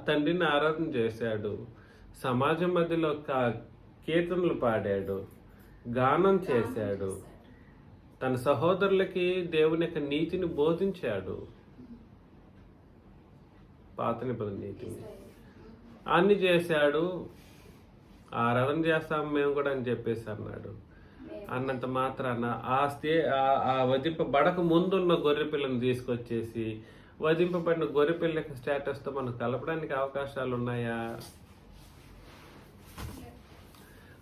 తండ్రిని ఆరాధన చేశాడు. సమాజం మధ్యలో కీర్తనలు పాడాడు, గానం చేశాడు, తన సహోదరులకి దేవుని యొక్క నీతిని బోధించాడు. పాత నిబంధన నీతిని అన్ని చేశాడు. ఆరాధన చేస్తాం మేము కూడా అని చెప్పేసి అన్నాడు. అన్నంత మాత్రాన ఆ వధింపబడక ముందున్న గొర్రె పిల్లను తీసుకొచ్చేసి వధింపబడిన గొర్రె పిల్ల యొక్క స్టేటస్తో మనం కలపడానికి అవకాశాలు ఉన్నాయా?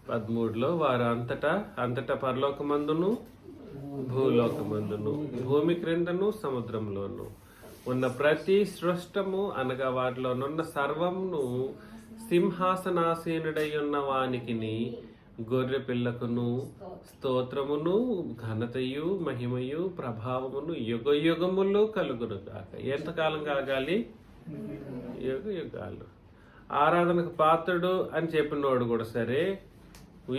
13లో వారు అంతటా పరలోకమందును భూలోకమందును భూమి క్రిందను సముద్రంలోను ఉన్న ప్రతి సృష్టము అనగా వాటిలోనున్న సర్వమును సింహాసనాసీనుడై ఉన్న వానికిని గొర్రె పిల్లకును స్తోత్రమును ఘనతయు మహిమయు ప్రభావమును యుగ యుగములు కలుగును కాక. ఎంతకాలం కలగాలి? యుగ యుగాలు. ఆరాధనకు పాత్రుడు అని చెప్పినోడు కూడా సరే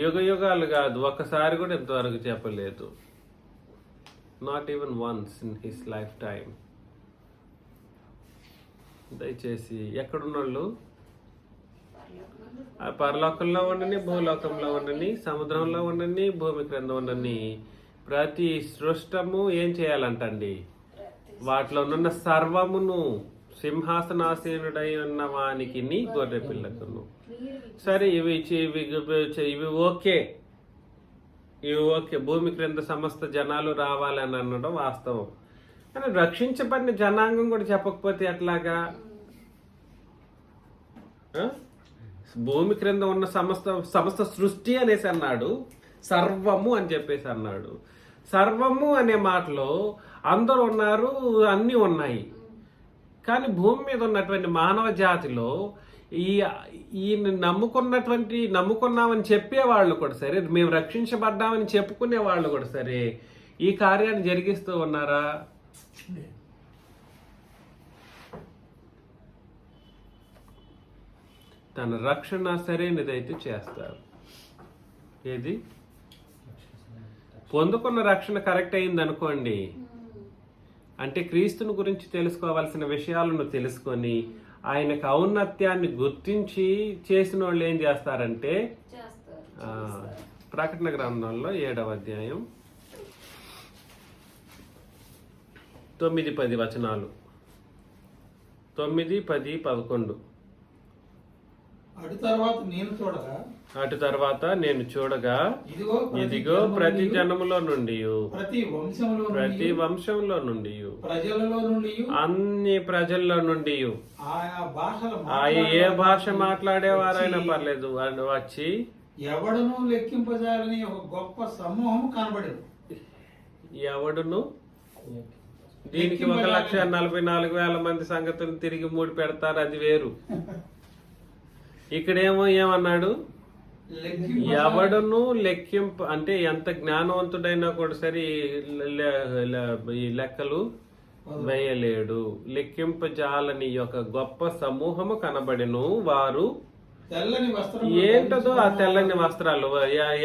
యుగ యుగాలు కాదు, ఒక్కసారి కూడా ఇంతవరకు చెప్పలేదు. Not even once in his life time. దయచేసి ఎక్కడున్నోళ్ళు పరలోకంలో ఉండని, భూలోకంలో ఉండని, సముద్రంలో ఉండని, భూమి క్రింద ఉండని ప్రతి సృష్టము ఏం చేయాలంటండి? వాటిలో ఉన్న సర్వమును సింహాసనాసీనుడై ఉన్న వానికి నీ గొర్రె పిల్లకును. సరే ఇవి ఓకే, భూమి క్రింద సమస్త జనాలు రావాలని అనడం వాస్తవం. కానీ రక్షించబడిన జనాంగం కూడా చెప్పకపోతే ఎట్లాగా? భూమి క్రింద ఉన్న సమస్త సృష్టి అనేసి అన్నాడు, సర్వము అని చెప్పేసి అన్నాడు. సర్వము అనే మాటలో అందరూ ఉన్నారు, అన్నీ ఉన్నాయి. కానీ భూమి మీద ఉన్నటువంటి మానవ జాతిలో ఈయన నమ్ముకున్నామని చెప్పేవాళ్ళు కూడా సరే, మేము రక్షించబడ్డామని చెప్పుకునే వాళ్ళు కూడా సరే ఈ కార్యాన్ని జరిగిస్తూ ఉన్నారా? తన రక్షణ సరైనదైతే చేస్తారు. ఏది పొందుకున్న రక్షణ కరెక్ట్ అయింది అనుకోండి, అంటే క్రీస్తుని గురించి తెలుసుకోవాల్సిన విషయాలను తెలుసుకొని ఆయనకు ఔన్నత్యాన్ని గుర్తించి చేసిన వాళ్ళు ఏం చేస్తారంటే, ప్రకటన గ్రంథంలో 7వ అధ్యాయం 9-10 వచనాలు, 9, 10, 11. అటు తర్వాత నేను చూడగా ఇదిగో ప్రతి జనములో నుండి, ప్రతి వంశంలో నుండి, అన్ని ప్రజల్లో నుండి, ఏ భాష మాట్లాడేవారైనా పర్లేదు అని వచ్చి ఎవడును లెక్కింపజాలని ఒక గొప్ప సమూహం కనబడేది. ఎవడును దీనికి 1,44,000 మంది సంగతులు తిరిగి మూడి పెడతారు, అది వేరు. ఇక్కడేమో ఏమన్నాడు? ఎవడును లెక్కింపు అంటే ఎంత జ్ఞానవంతుడైనా కూడా సరే ఈ లెక్కలు వేయలేడు. లెక్కింపజాలని ఒక గొప్ప సమూహము కనబడిను. వారు తెల్లని వస్త్రం ఏంటదో ఆ తెల్లని వస్త్రాలు,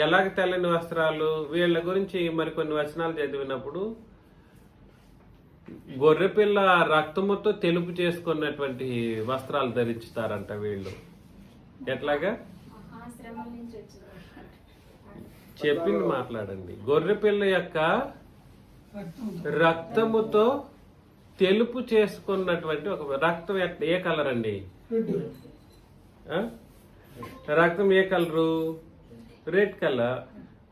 ఎలాగ తెల్లని వస్త్రాలు, వీళ్ళ గురించి మరికొన్ని వచనాలు చదివినప్పుడు గొర్రెపిల్ల రక్తముతో తెలుపు చేసుకున్నటువంటి వస్త్రాలు ధరించుతారంట వీళ్ళు. ఎట్లాగా చెప్పింది మాట్లాడండి. గొర్రెపిల్ల యొక్క రక్తముతో తెలుపు చేసుకున్నటువంటి ఒక రక్తం ఏ కలర్ అండి? రక్తం ఏ కలరు? Red colour.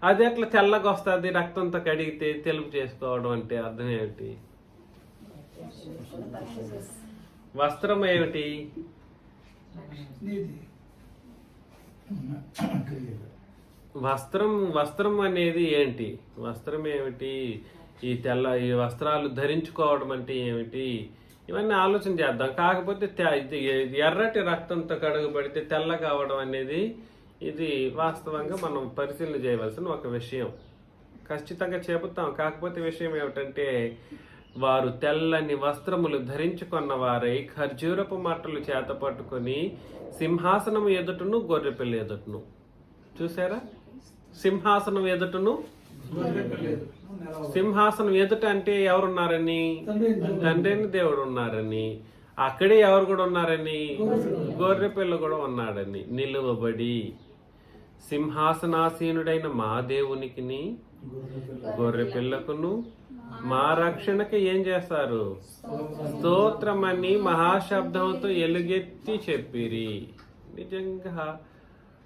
అది ఎట్లా తెల్లగా వస్తుంది? రక్తంతో కడిగితే తెలుపు చేసుకోవడం అంటే అర్థం ఏమిటి? వస్త్రం ఏమిటి? వస్త్రం అనేది ఏంటి? వస్త్రం ఏమిటి? ఈ వస్త్రాలు ధరించుకోవడం అంటే ఏమిటి? ఇవన్నీ ఆలోచన చేద్దాం. కాకపోతే ఎర్రటి రక్తంతో కడుగుబడితే తెల్ల కావడం అనేది ఇది వాస్తవంగా మనం పరిశీలన చేయవలసిన ఒక విషయం. ఖచ్చితంగా చెబుతాం. కాకపోతే విషయం ఏమిటంటే వారు తెల్లని వస్త్రములు ధరించుకున్న వారై ఖర్జూరపు మట్టలు చేత పట్టుకొని సింహాసనం ఎదుటను గొర్రెపిల్ల ఎదుటను. చూసారా? సింహాసనం ఎదుటను. సింహాసనం ఎదుట అంటే ఎవరున్నారని? తండ్రి దేవుడు ఉన్నారని. అక్కడే ఎవరు కూడా ఉన్నారని? గొర్రెపిల్ల కూడా ఉన్నాడని. నిలువబడి సింహాసనాసీనుడైన మా దేవునికిని గొర్రెపిల్లకును మా రక్షణకి ఏం చేస్తారు? స్తోత్రమని మహాశబ్దంతో ఎలుగెత్తి చెప్పిరి. నిజంగా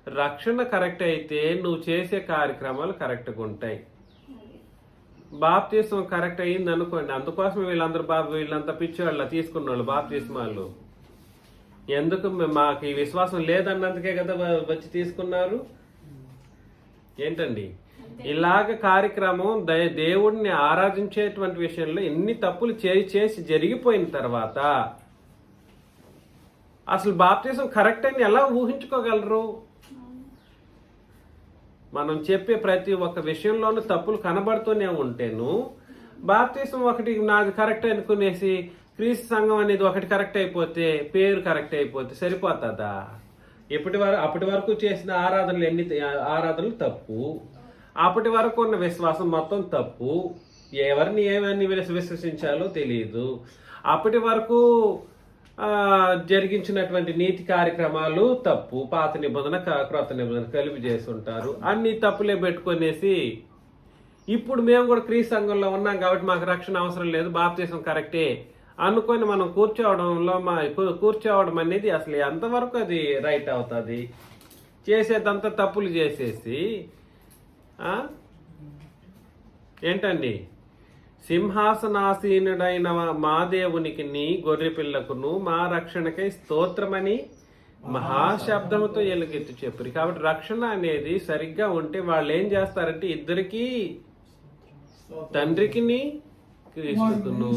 రక్షణ కరెక్ట్ అయితే నువ్వు చేసే కార్యక్రమాలు కరెక్ట్గా ఉంటాయి. బాప్తీసం కరెక్ట్ అయ్యింది అనుకోండి. అందుకోసం వీళ్ళంతా పిచ్చివాళ్ళ తీసుకున్న వాళ్ళు బాప్తీస్మాలు. ఎందుకు? మాకు ఈ విశ్వాసం లేదన్నందుకే కదా వచ్చి తీసుకున్నారు. ఏంటండి ఇలాగ కార్యక్రమం దేవుడిని ఆరాధించేటువంటి విషయంలో ఎన్ని తప్పులు చేసి జరిగిపోయిన తర్వాత అసలు బాప్తీసం కరెక్ట్ అని ఎలా ఊహించుకోగలరు? మనం చెప్పే ప్రతి ఒక్క విషయంలోనూ తప్పులు కనబడుతూనే ఉంటేను బాప్తీసం ఒకటి నాది కరెక్ట్ అనుకునేసి క్రీస్తు సంఘం అనేది ఒకటి కరెక్ట్ అయిపోతే, పేరు కరెక్ట్ అయిపోతే సరిపోతుందా? అప్పటి వరకు చేసిన ఆరాధనలు తప్పు. అప్పటి వరకు ఉన్న విశ్వాసం మొత్తం తప్పు. ఎవరిని ఏమని విశ్వసించాలో తెలియదు. అప్పటి వరకు జరిగించినటువంటి నీతి కార్యక్రమాలు తప్పు. పాత నిబంధన క్రొత్త నిబంధన కలిపి చేస్తుంటారు. అన్ని తప్పులే పెట్టుకునేసి ఇప్పుడు మేము కూడా క్రీస్తు సంఘంలో ఉన్నాం కాబట్టి మాకు రక్షణ అవసరం లేదు, బాప్తీసం కరెక్టే అనుకొని మనం కూర్చోవడం అనేది అసలు ఎంతవరకు అది రైట్ అవుతుంది? చేసేదంతా తప్పులు చేసేసి ఏంటండి సింహాసనాసీనుడైన మా దేవునికి గొర్రెపిల్లకును మా రక్షణకై స్తోత్రమని మహాశబ్దముతో ఎలుగెత్తి చెప్పారు. కాబట్టి రక్షణ అనేది సరిగ్గా ఉంటే వాళ్ళు ఏం చేస్తారంటే ఇద్దరికి, తండ్రికిని క్రీస్తుకును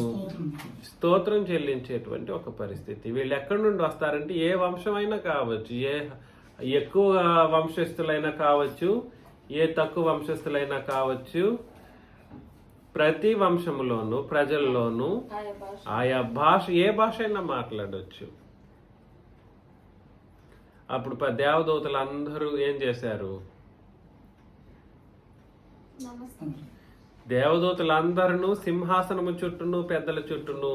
స్తోత్రం చెల్లించేటువంటి ఒక పరిస్థితి. వీళ్ళు ఎక్కడి నుండి వస్తారంటే ఏ వంశమైనా కావచ్చు, ఏ ఎక్కువ వంశస్థులైనా కావచ్చు, ఏ తక్కువ వంశస్థులైనా కావచ్చు, ప్రతి వంశంలోనూ ప్రజల్లోనూ ఆయా భాష ఏ భాష అయినా మాట్లాడవచ్చు. అప్పుడు దేవదూతలు అందరూ ఏం చేశారు? దేవదూతలందరూ సింహాసనము చుట్టూను పెద్దల చుట్టూను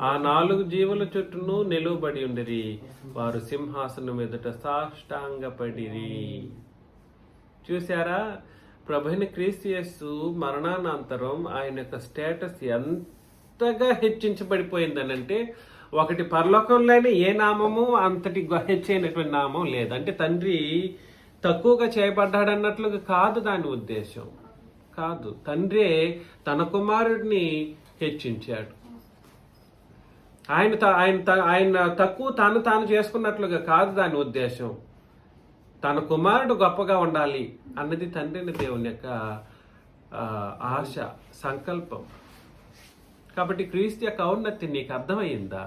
ఆ 4 జీవుల చుట్టూను నిలువబడి ఉండిరి. వారు సింహాసనం ఎదుట సాష్టాంగపడిరి. చూసారా? ప్రభువైన క్రీస్తు యేసు మరణానంతరం ఆయన యొక్క స్టేటస్ ఎంతగా హెచ్చించబడిపోయిందనంటే ఒకటి పరలోకంలోనే ఏ నామము అంతటి హెచ్చైనటువంటి నామం లేదు. అంటే తండ్రి తక్కువగా చేయబడ్డాడన్నట్లుగా కాదు దాని ఉద్దేశం. కాదు, తండ్రే తన కుమారుడిని హెచ్చించాడు. ఆయన తక్కువ తాను చేసుకున్నట్లుగా కాదు దాని ఉద్దేశం. తన కుమారుడు గొప్పగా ఉండాలి అన్నది తండ్రిని దేవుని యొక్క ఆశ, సంకల్పం. కాబట్టి క్రీస్తు యొక్క ఔన్నత్యం నీకు అర్థమైందా?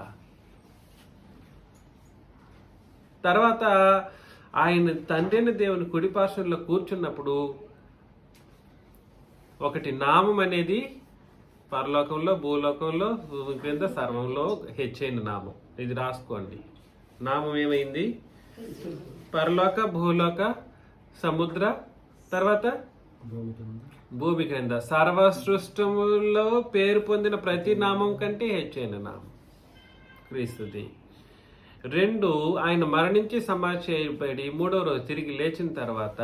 తర్వాత ఆయన తండ్రిని దేవుని కుడిపార్శ్వంలో కూర్చున్నప్పుడు ఒకటి నామం అనేది పరలోకంలో, భూలోకంలో, భూమి క్రింద సర్వంలో హెచ్చైన నామం. ఇది రాసుకోండి. నామం ఏమైంది? పరలోక, భూలోక, సముద్ర, తర్వాత భూమి క్రింద సర్వ సృష్టములో పేరు పొందిన ప్రతి నామం కంటే హెచ్చైన నామం క్రీస్తుది. 2, ఆయన మరణించి సమాధి చేయబడి 3వ రోజు తిరిగి లేచిన తర్వాత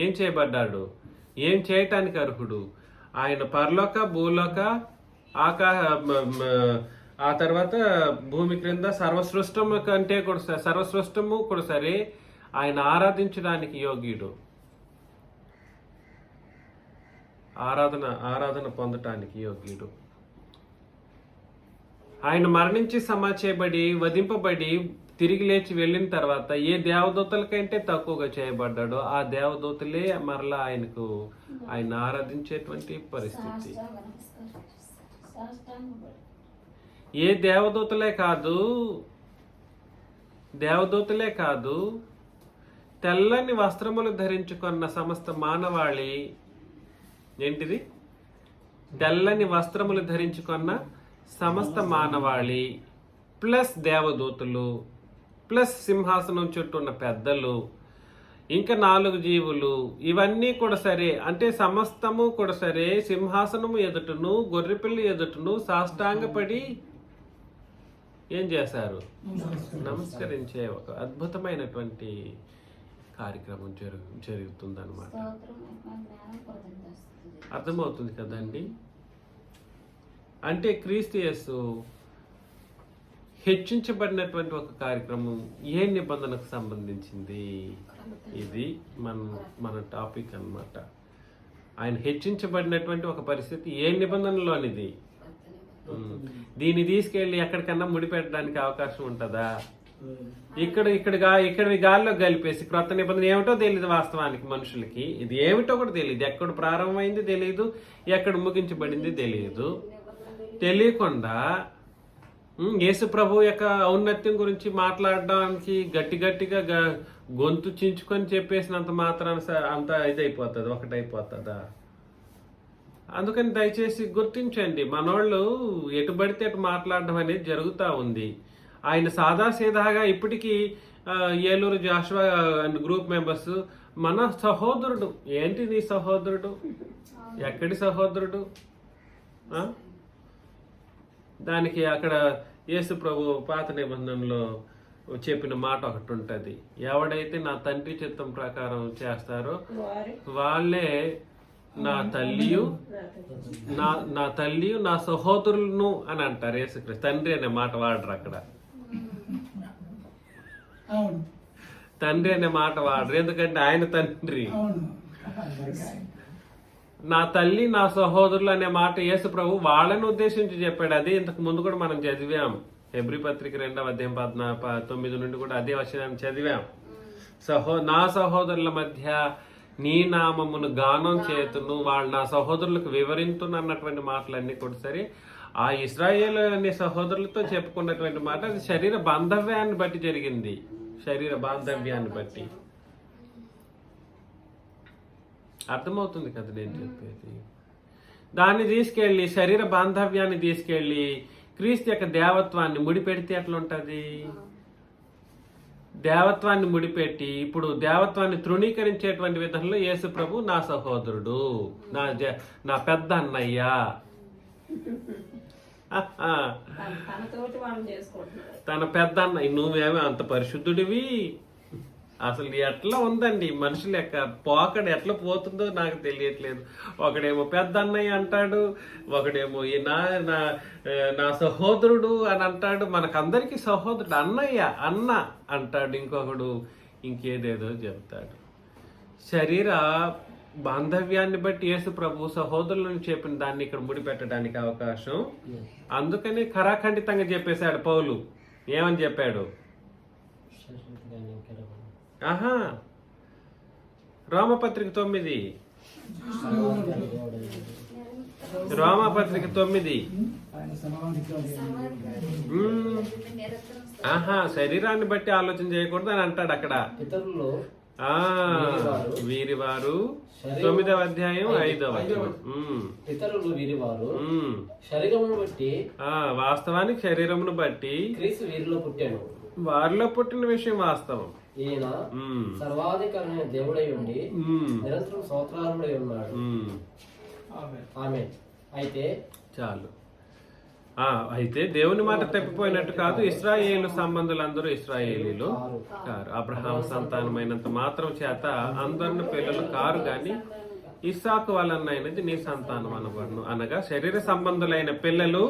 ఏం చేయబడ్డాడు? ఏం చేయటానికి అర్హుడు? ఆయన పరలోక, భూలోక, ఆ తర్వాత భూమి క్రింద సర్వసృష్టము కంటే కూడా సర్వసృష్టము కూడా సరే ఆయన ఆరాధించడానికి యోగ్యుడు, ఆరాధన పొందటానికి యోగ్యుడు. ఆయన మరణించి సమాధి చేయబడి వధింపబడి తిరిగి లేచి వెళ్ళిన తర్వాత ఏ దేవదూతలకంటే తక్కువగా చేయబడ్డాడో ఆ దేవదూతలే మరలా ఆయన ఆరాధించేటువంటి పరిస్థితి. ఏ దేవదూతలే కాదు, తెల్లని వస్త్రములు ధరించుకున్న సమస్త మానవాళి, ఏంటిది? తెల్లని వస్త్రములు ధరించుకున్న సమస్త మానవాళి ప్లస్ దేవదూతలు ప్లస్ సింహాసనం చుట్టూ ఉన్న పెద్దలు, ఇంకా 4 జీవులు, ఇవన్నీ కూడా సరే, అంటే సమస్తము కూడా సరే సింహాసనము ఎదుటను గొర్రెపిల్లి ఎదుటను సాష్టాంగపడి ఏం చేశారు? నమస్కరించే ఒక అద్భుతమైనటువంటి కార్యక్రమం జరుగుతుందన్నమాట. అర్థమవుతుంది కదండి? అంటే క్రీస్తు యేసు హెచ్చించబడినటువంటి ఒక కార్యక్రమం ఏ నిబంధనకు సంబంధించింది? ఇది మన టాపిక్ అన్నమాట. ఆయన హెచ్చించబడినటువంటి ఒక పరిస్థితి ఏ నిబంధనలోనిది? దీన్ని తీసుకెళ్లి ఎక్కడికన్నా ముడిపెట్టడానికి అవకాశం ఉంటుందా? ఇక్కడ గాల్లో కలిపేసి క్రొత్త నిబంధన ఏమిటో తెలియదు వాస్తవానికి మనుషులకి. ఇది ఏమిటో కూడా తెలియదు. ఎక్కడ ప్రారంభమైంది తెలియదు, ఎక్కడ ముగించబడింది తెలియదు. తెలియకుండా యేసు ప్రభు యొక్క ఔన్నత్యం గురించి మాట్లాడడానికి గట్టిగా గొంతు చించుకొని చెప్పేసినంత మాత్రాన అంత ఇదైపోతుంది, ఒకటైపోతుందా? అందుకని దయచేసి గుర్తించండి, మనోళ్ళు ఎటు పడితే అటు మాట్లాడడం అనేది జరుగుతూ ఉంది. ఆయన సాదాసీదాగా ఇప్పటికీ Eluru Jashuva and group members మన సహోదరుడు. ఏంటి నీ సహోదరుడు? ఎక్కడి సహోదరుడు? దానికి అక్కడ యేసు ప్రభు పాత నిబంధనలో చెప్పిన మాట ఒకటి ఉంటుంది, ఎవడైతే నా తండ్రి చిత్తం ప్రకారం చేస్తారో వాళ్ళే నా తల్లియు నా సహోదరులను అని అంటారు యేసుక్రీస్తు. తండ్రి అనే మాట వాడరు అక్కడ, తండ్రి అనే మాట వాడరు, ఎందుకంటే ఆయన తండ్రి. నా తల్లి నా సహోదరులు అనే మాట యేసు ప్రభు వాళ్ళని ఉద్దేశించి చెప్పాడు. అది ఇంతకు ముందు కూడా మనం చదివాం. హెబ్రీ పత్రిక 2వ అధ్యాయం 9 నుండి కూడా అదే వచనాన్ని చదివాం. నా సహోదరుల మధ్య నీ నామమును గానం చేతును, వాళ్ళు నా సహోదరులకు వివరింతును అన్నటువంటి మాటలన్నీ కూడా సరే ఆ ఇశ్రాయేలు అనే సహోదరులతో చెప్పుకున్నటువంటి మాట. అది శరీర బాంధవ్యాన్ని బట్టి జరిగింది, శరీర బాంధవ్యాన్ని బట్టి. అర్థమవుతుంది కదా నేను చెప్పేది? దాన్ని తీసుకెళ్ళి శరీర బాంధవ్యాన్ని తీసుకెళ్ళి క్రీస్తు యొక్క దేవత్వాన్ని ముడిపెడితే ఎట్లా ఉంటుంది? దేవత్వాన్ని ముడిపెట్టి ఇప్పుడు దేవత్వాన్ని తృణీకరించేటువంటి విధంలో యేసు ప్రభు నా సహోదరుడు, నా పెద్ద అన్నయ్య, తన పెద్ద అన్నయ్య. నువ్వేమో అంత పరిశుద్ధుడివి. అసలు ఎట్లా ఉందండి మనుషుల యొక్క పోకడ, ఎట్లా పోతుందో నాకు తెలియట్లేదు. ఒకడేమో పెద్ద అన్నయ్య అంటాడు, ఒకడేమో నా సహోదరుడు అని అంటాడు. మనకందరికీ సహోదరుడు అన్న అంటాడు, ఇంకొకడు ఇంకేదేదో చెప్తాడు. శరీర బాంధవ్యాన్ని బట్టి యేసు ప్రభు సహోదరులను చెప్పిన దాన్ని ఇక్కడ ముడిపెట్టడానికి అవకాశం. అందుకని ఖరాఖండితంగా చెప్పేశాడు పౌలు. ఏమని చెప్పాడు? రోమపత్రిక 9 రోమాపత్రిక 9. ఆహా, శరీరాన్ని బట్టి ఆలోచన చేయకూడదు అని అంటాడు అక్కడ. ఇతరులు ఆ వీరివారు 9వ అధ్యాయం 5వ వచనం. ఇతరులు వీరివారు శరీరమును బట్టి, వాస్తవానికి శరీరమును బట్టి క్రీస్తు వీరిలో పుట్టాను. వారిలో పుట్టిన విషయం వాస్తవం. ఈయన సర్వాధికారైన దేవుడై ఉండి నిరంతరం స్తోత్రార్హుడై ఉన్నాడు. ఆమేన్. అయితే చాలు. అయితే దేవుని మాట తప్పిపోయినట్టు కాదు. ఇశ్రాయేలు సంబంధులందరూ ఇశ్రాయేలీలు కారు. అబ్రహాం సంతానమైనంత మాత్రం చేత అందరిని పిల్లలు కారు గాని ఇస్సాకు వలనైనది నీ సంతానం అనబడును. అనగా శరీర సంబంధులైన పిల్లలు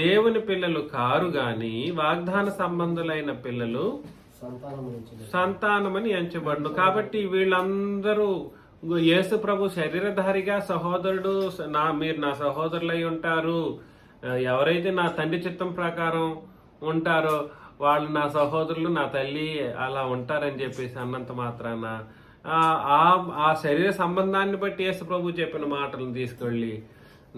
దేవుని పిల్లలు కారు గాని వాగ్దాన సంబంధులైన పిల్లలు సంతానమని ఎంచబడును. కాబట్టి వీళ్ళందరూ యేసు ప్రభు శరీరధారిగా సహోదరుడు, మీరు నా సహోదరులై ఉంటారు, ఎవరైతే నా తండ్రి చిత్తం ప్రకారం ఉంటారో వాళ్ళు నా సహోదరులు, నా తల్లి అలా ఉంటారని చెప్పేసి అన్నంత మాత్రాన ఆ శరీర సంబంధాన్ని బట్టి యేసు ప్రభు చెప్పిన మాటలను తీసుకెళ్ళి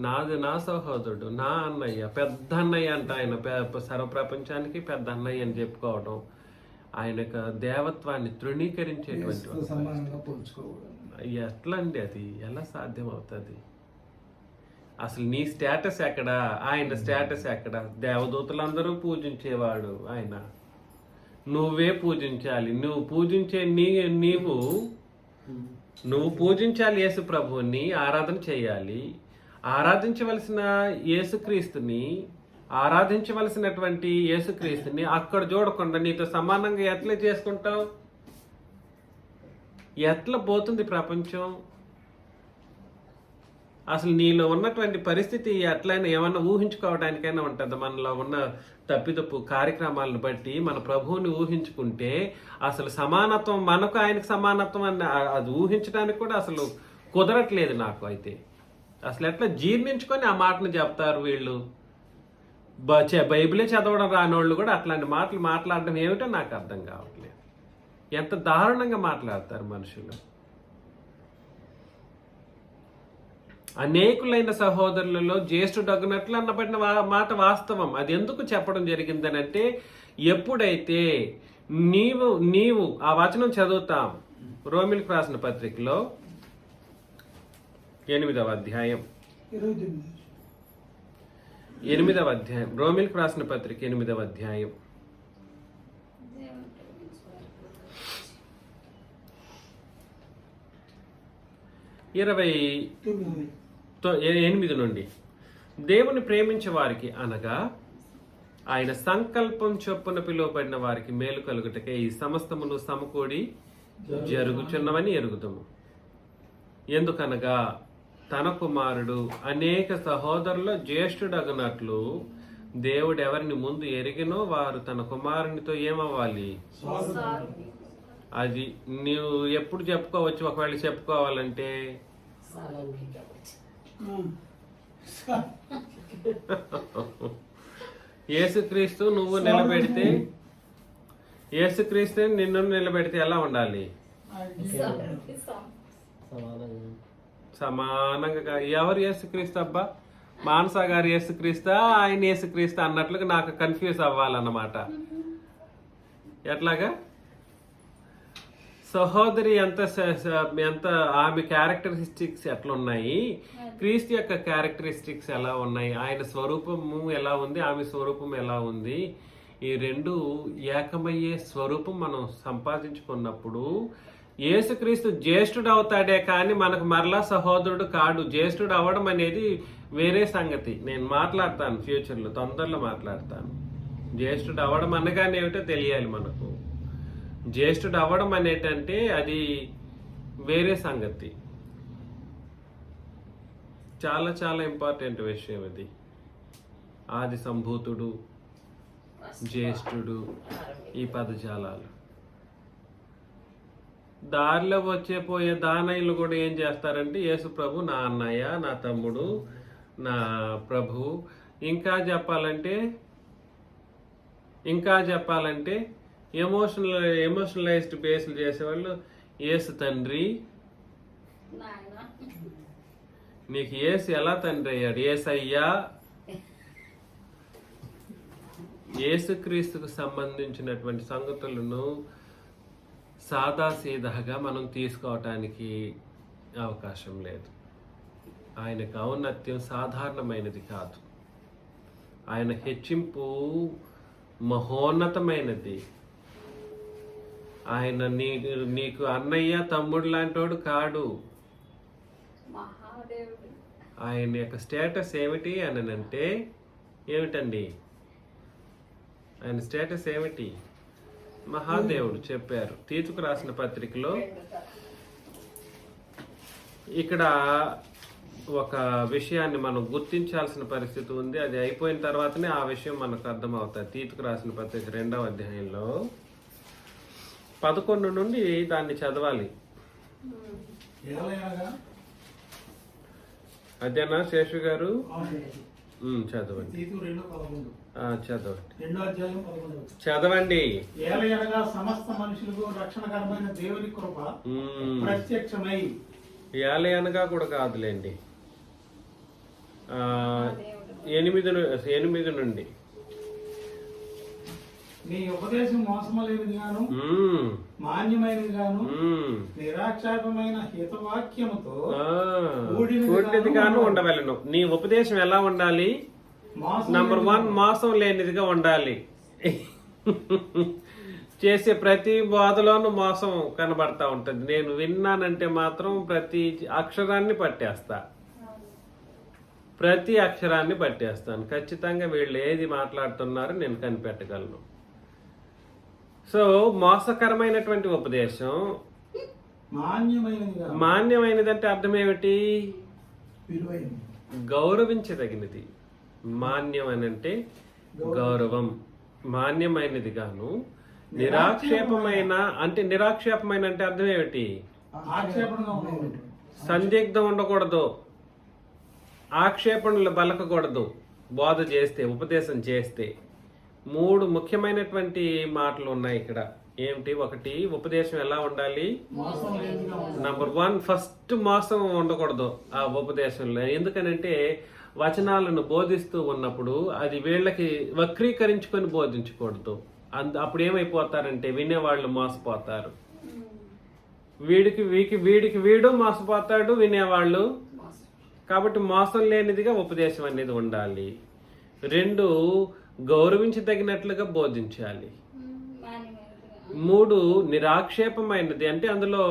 నాది నా సహోదరుడు, నా అన్నయ్య, పెద్ద అన్నయ్య అంట ఆయన, సర్వప్రపంచానికి పెద్ద అన్నయ్య అని చెప్పుకోవడం ఆయన యొక్క దేవత్వాన్ని తృణీకరించేటువంటి ఎట్లా అండి? అది ఎలా సాధ్యం అవుతుంది? అసలు నీ స్టేటస్ ఎక్కడ, ఆయన స్టేటస్ ఎక్కడ? దేవదూతలందరూ పూజించేవాడు ఆయన, నువ్వే పూజించాలి. నువ్వు పూజించే నువ్వు పూజించాలి యేసు ప్రభువుని, ఆరాధన చేయాలి. ఆరాధించవలసిన యేసుక్రీస్తుని, ఆరాధించవలసినటువంటి యేసుక్రీస్తుని అక్కడ చూడకుండా నీతో సమానంగా ఎట్లా చేసుకుంటావు? ఎట్లా పోతుంది ప్రపంచం? అసలు నీలో ఉన్నటువంటి పరిస్థితి ఎట్లయినా ఏమన్నా ఊహించుకోవడానికైనా ఉంటుంది. మనలో ఉన్న తప్పిదప్పు కార్యక్రమాలను బట్టి మన ప్రభువుని ఊహించుకుంటే అసలు సమానత్వం, మనకు ఆయనకు సమానత్వం అని అది ఊహించడానికి కూడా అసలు కుదరట్లేదు నాకు. అయితే అసలు ఎట్లా జీర్ణించుకొని ఆ మాటను చెప్తారు వీళ్ళు? బైబిలే చదవడం రానోళ్ళు కూడా అట్లాంటి మాటలు మాట్లాడడం ఏమిటో నాకు అర్థం కావట్లేదు. ఎంత దారుణంగా మాట్లాడతారు మనుషులు. అనేకులైన సహోదరులలో జ్యేష్ఠుడగునట్లు అన్నబడిన మాట వాస్తవం. అది ఎందుకు చెప్పడం జరిగిందనంటే, ఎప్పుడైతే నీవు ఆ వచనం చదువుతాం రోమిలకు రాసిన పత్రికలో 8వ అధ్యాయం, రోమిలకు రాసిన పత్రిక 8వ అధ్యాయం 28 నుండి, దేవుని ప్రేమించే వారికి అనగా ఆయన సంకల్పం చొప్పున పిలువబడిన వారికి మేలు కలుగుటకే ఈ సమస్తమును సమకూడి జరుగుచున్నవని ఎరుగుదము. ఎందుకనగా తన కుమారుడు అనేక సహోదరుల జ్యేష్ఠుడగునట్లు దేవుడు ఎవరిని ముందు ఎరిగినో వారు తన కుమారునితో ఏమవ్వాలి? అది నీవు ఎప్పుడు చెప్పుకోవచ్చు? ఒకవేళ చెప్పుకోవాలంటే యేసుక్రీస్తు నువ్వు నిలబెడితే, యేసుక్రీస్తు నిన్ను నిలబెడితే ఎలా ఉండాలి? సమానంగా. ఎవరు యేసుక్రీస్తు అబ్బా? మానసా గారు యేసుక్రీస్తా, ఆయన యేసుక్రీస్తా అన్నట్లుగా నాకు కన్ఫ్యూజ్ అవ్వాలన్నమాట. ఎట్లాగా? సహోదరి ఎంత ఆమె క్యారెక్టరిస్టిక్స్ ఎట్లున్నాయి, క్రీస్తు యొక్క క్యారెక్టరిస్టిక్స్ ఎలా ఉన్నాయి, ఆయన స్వరూపము ఎలా ఉంది, ఆమె స్వరూపం ఎలా ఉంది, ఈ రెండు ఏకమయ్యే స్వరూపం మనం సంపాదించుకున్నప్పుడు యేసుక్రీస్తు జ్యేష్ఠుడు అవుతాడే కానీ మనకు మరలా సహోదరుడు కాడు. జ్యేష్ఠుడు అవ్వడం అనేది వేరే సంగతి. నేను మాట్లాడతాను ఫ్యూచర్లో, తొందరలో మాట్లాడతాను. జ్యేష్ఠుడు అవ్వడం అనగానే ఏమిటో తెలియాలి మనకు. జ్యేష్ఠుడు అవ్వడం అనేటంటే అది వేరే సంగతి. చాలా చాలా ఇంపార్టెంట్ విషయం అది. ఆది సంభూతుడు, జ్యేష్ఠుడు, ఈ పదజాలాలు. దారిలో పోయే దానయ్యలు కూడా ఏం చేస్తారంటే యేసు ప్రభు నా అన్నయ్య, నా తమ్ముడు, నా ప్రభు. ఇంకా చెప్పాలంటే ఎమోషనలైజ్డ్ బేస్లు చేసేవాళ్ళు యేసు తండ్రి, నీకు యేసు ఎలా తండ్రి అయ్యాడు? యేసయ్యా యేసుక్రీస్తుకు సంబంధించినటువంటి సంగతులను సాదాసీదాగా మనం తీసుకోవటానికి అవకాశం లేదు. ఆయనకు ఔన్నత్యం సాధారణమైనది కాదు. ఆయన హెచ్చింపు మహోన్నతమైనది. ఆయన నీకు అన్నయ్య తమ్ముడు లాంటోడు కాడు. ఆయన యొక్క స్టేటస్ ఏమిటి అని అంటే ఏమిటండి? ఆయన స్టేటస్ ఏమిటి? మహాదేవుడు చెప్పారు తీతుకు రాసిన పత్రికలో. ఇక్కడ ఒక విషయాన్ని మనం గుర్తించాల్సిన పరిస్థితి ఉంది. అది అయిపోయిన తర్వాతనే ఆ విషయం మనకు అర్థమవుతుంది. తీతుకు రాసిన పత్రిక 2వ అధ్యాయంలో 11 నుండి దాన్ని చదవాలి. అదేనా శేషు గారు? చదవండి. చదవండి. ఏలయనగా సమస్త మనుషులకు రక్షణకరమైన దేవుని కృప ప్రత్యక్షమై. ఏలయనగా కూడా కాదులేండి. 8 నుండి మీ ఉపదేశం మోసమలేనిది గాను మాన్యమైనది గాను నిరాక్షేపమైన హితవాక్యముతో కూడినది గాను ఉండవలెను. నీ ఉపదేశం ఎలా ఉండాలి? నంబర్ 1, మోసం లేనిదిగా ఉండాలి. చేసే ప్రతి బోధలోనూ మోసం కనబడతా ఉంటది. నేను విన్నానంటే మాత్రం ప్రతి అక్షరాన్ని పట్టేస్తా. ప్రతి అక్షరాన్ని పట్టేస్తాను. ఖచ్చితంగా వీళ్ళు ఏది మాట్లాడుతున్నారో నేను కనిపెట్టగలను. సో మోసకరమైనటువంటి ఉపదేశం మాన్యమైనది అంటే అర్థం ఏమిటి? గౌరవించదగినది. మాన్యం అని అంటే గౌరవం. మాన్యమైనది గాను నిరాక్షేపమైన అంటే నిరాక్షేపమైన అంటే అర్థం ఏమిటి? సందిగ్ధం ఉండకూడదు, ఆక్షేపణలు బలకకూడదు. బోధ చేస్తే, ఉపదేశం చేస్తే 3 ముఖ్యమైనటువంటి మాటలు ఉన్నాయి ఇక్కడ. ఏమిటి? 1, ఉపదేశం ఎలా ఉండాలి? నంబర్ 1, ఫస్ట్ మోసం ఉండకూడదు ఆ ఉపదేశంలో. ఎందుకనంటే వచనాలను బోధిస్తూ ఉన్నప్పుడు అది వీళ్ళకి వక్రీకరించుకొని బోధించకూడదు. అప్పుడు ఏమైపోతారంటే వినేవాళ్ళు మోసపోతారు. వీడికి వీడు మోసపోతాడు, వినేవాళ్ళు. కాబట్టి మోసం లేనిదిగా ఉపదేశం అనేది ఉండాలి. 2, గౌరవించదగినట్లుగా బోధించాలి. 3, నిరాక్షేపమైనది అంటే అందులో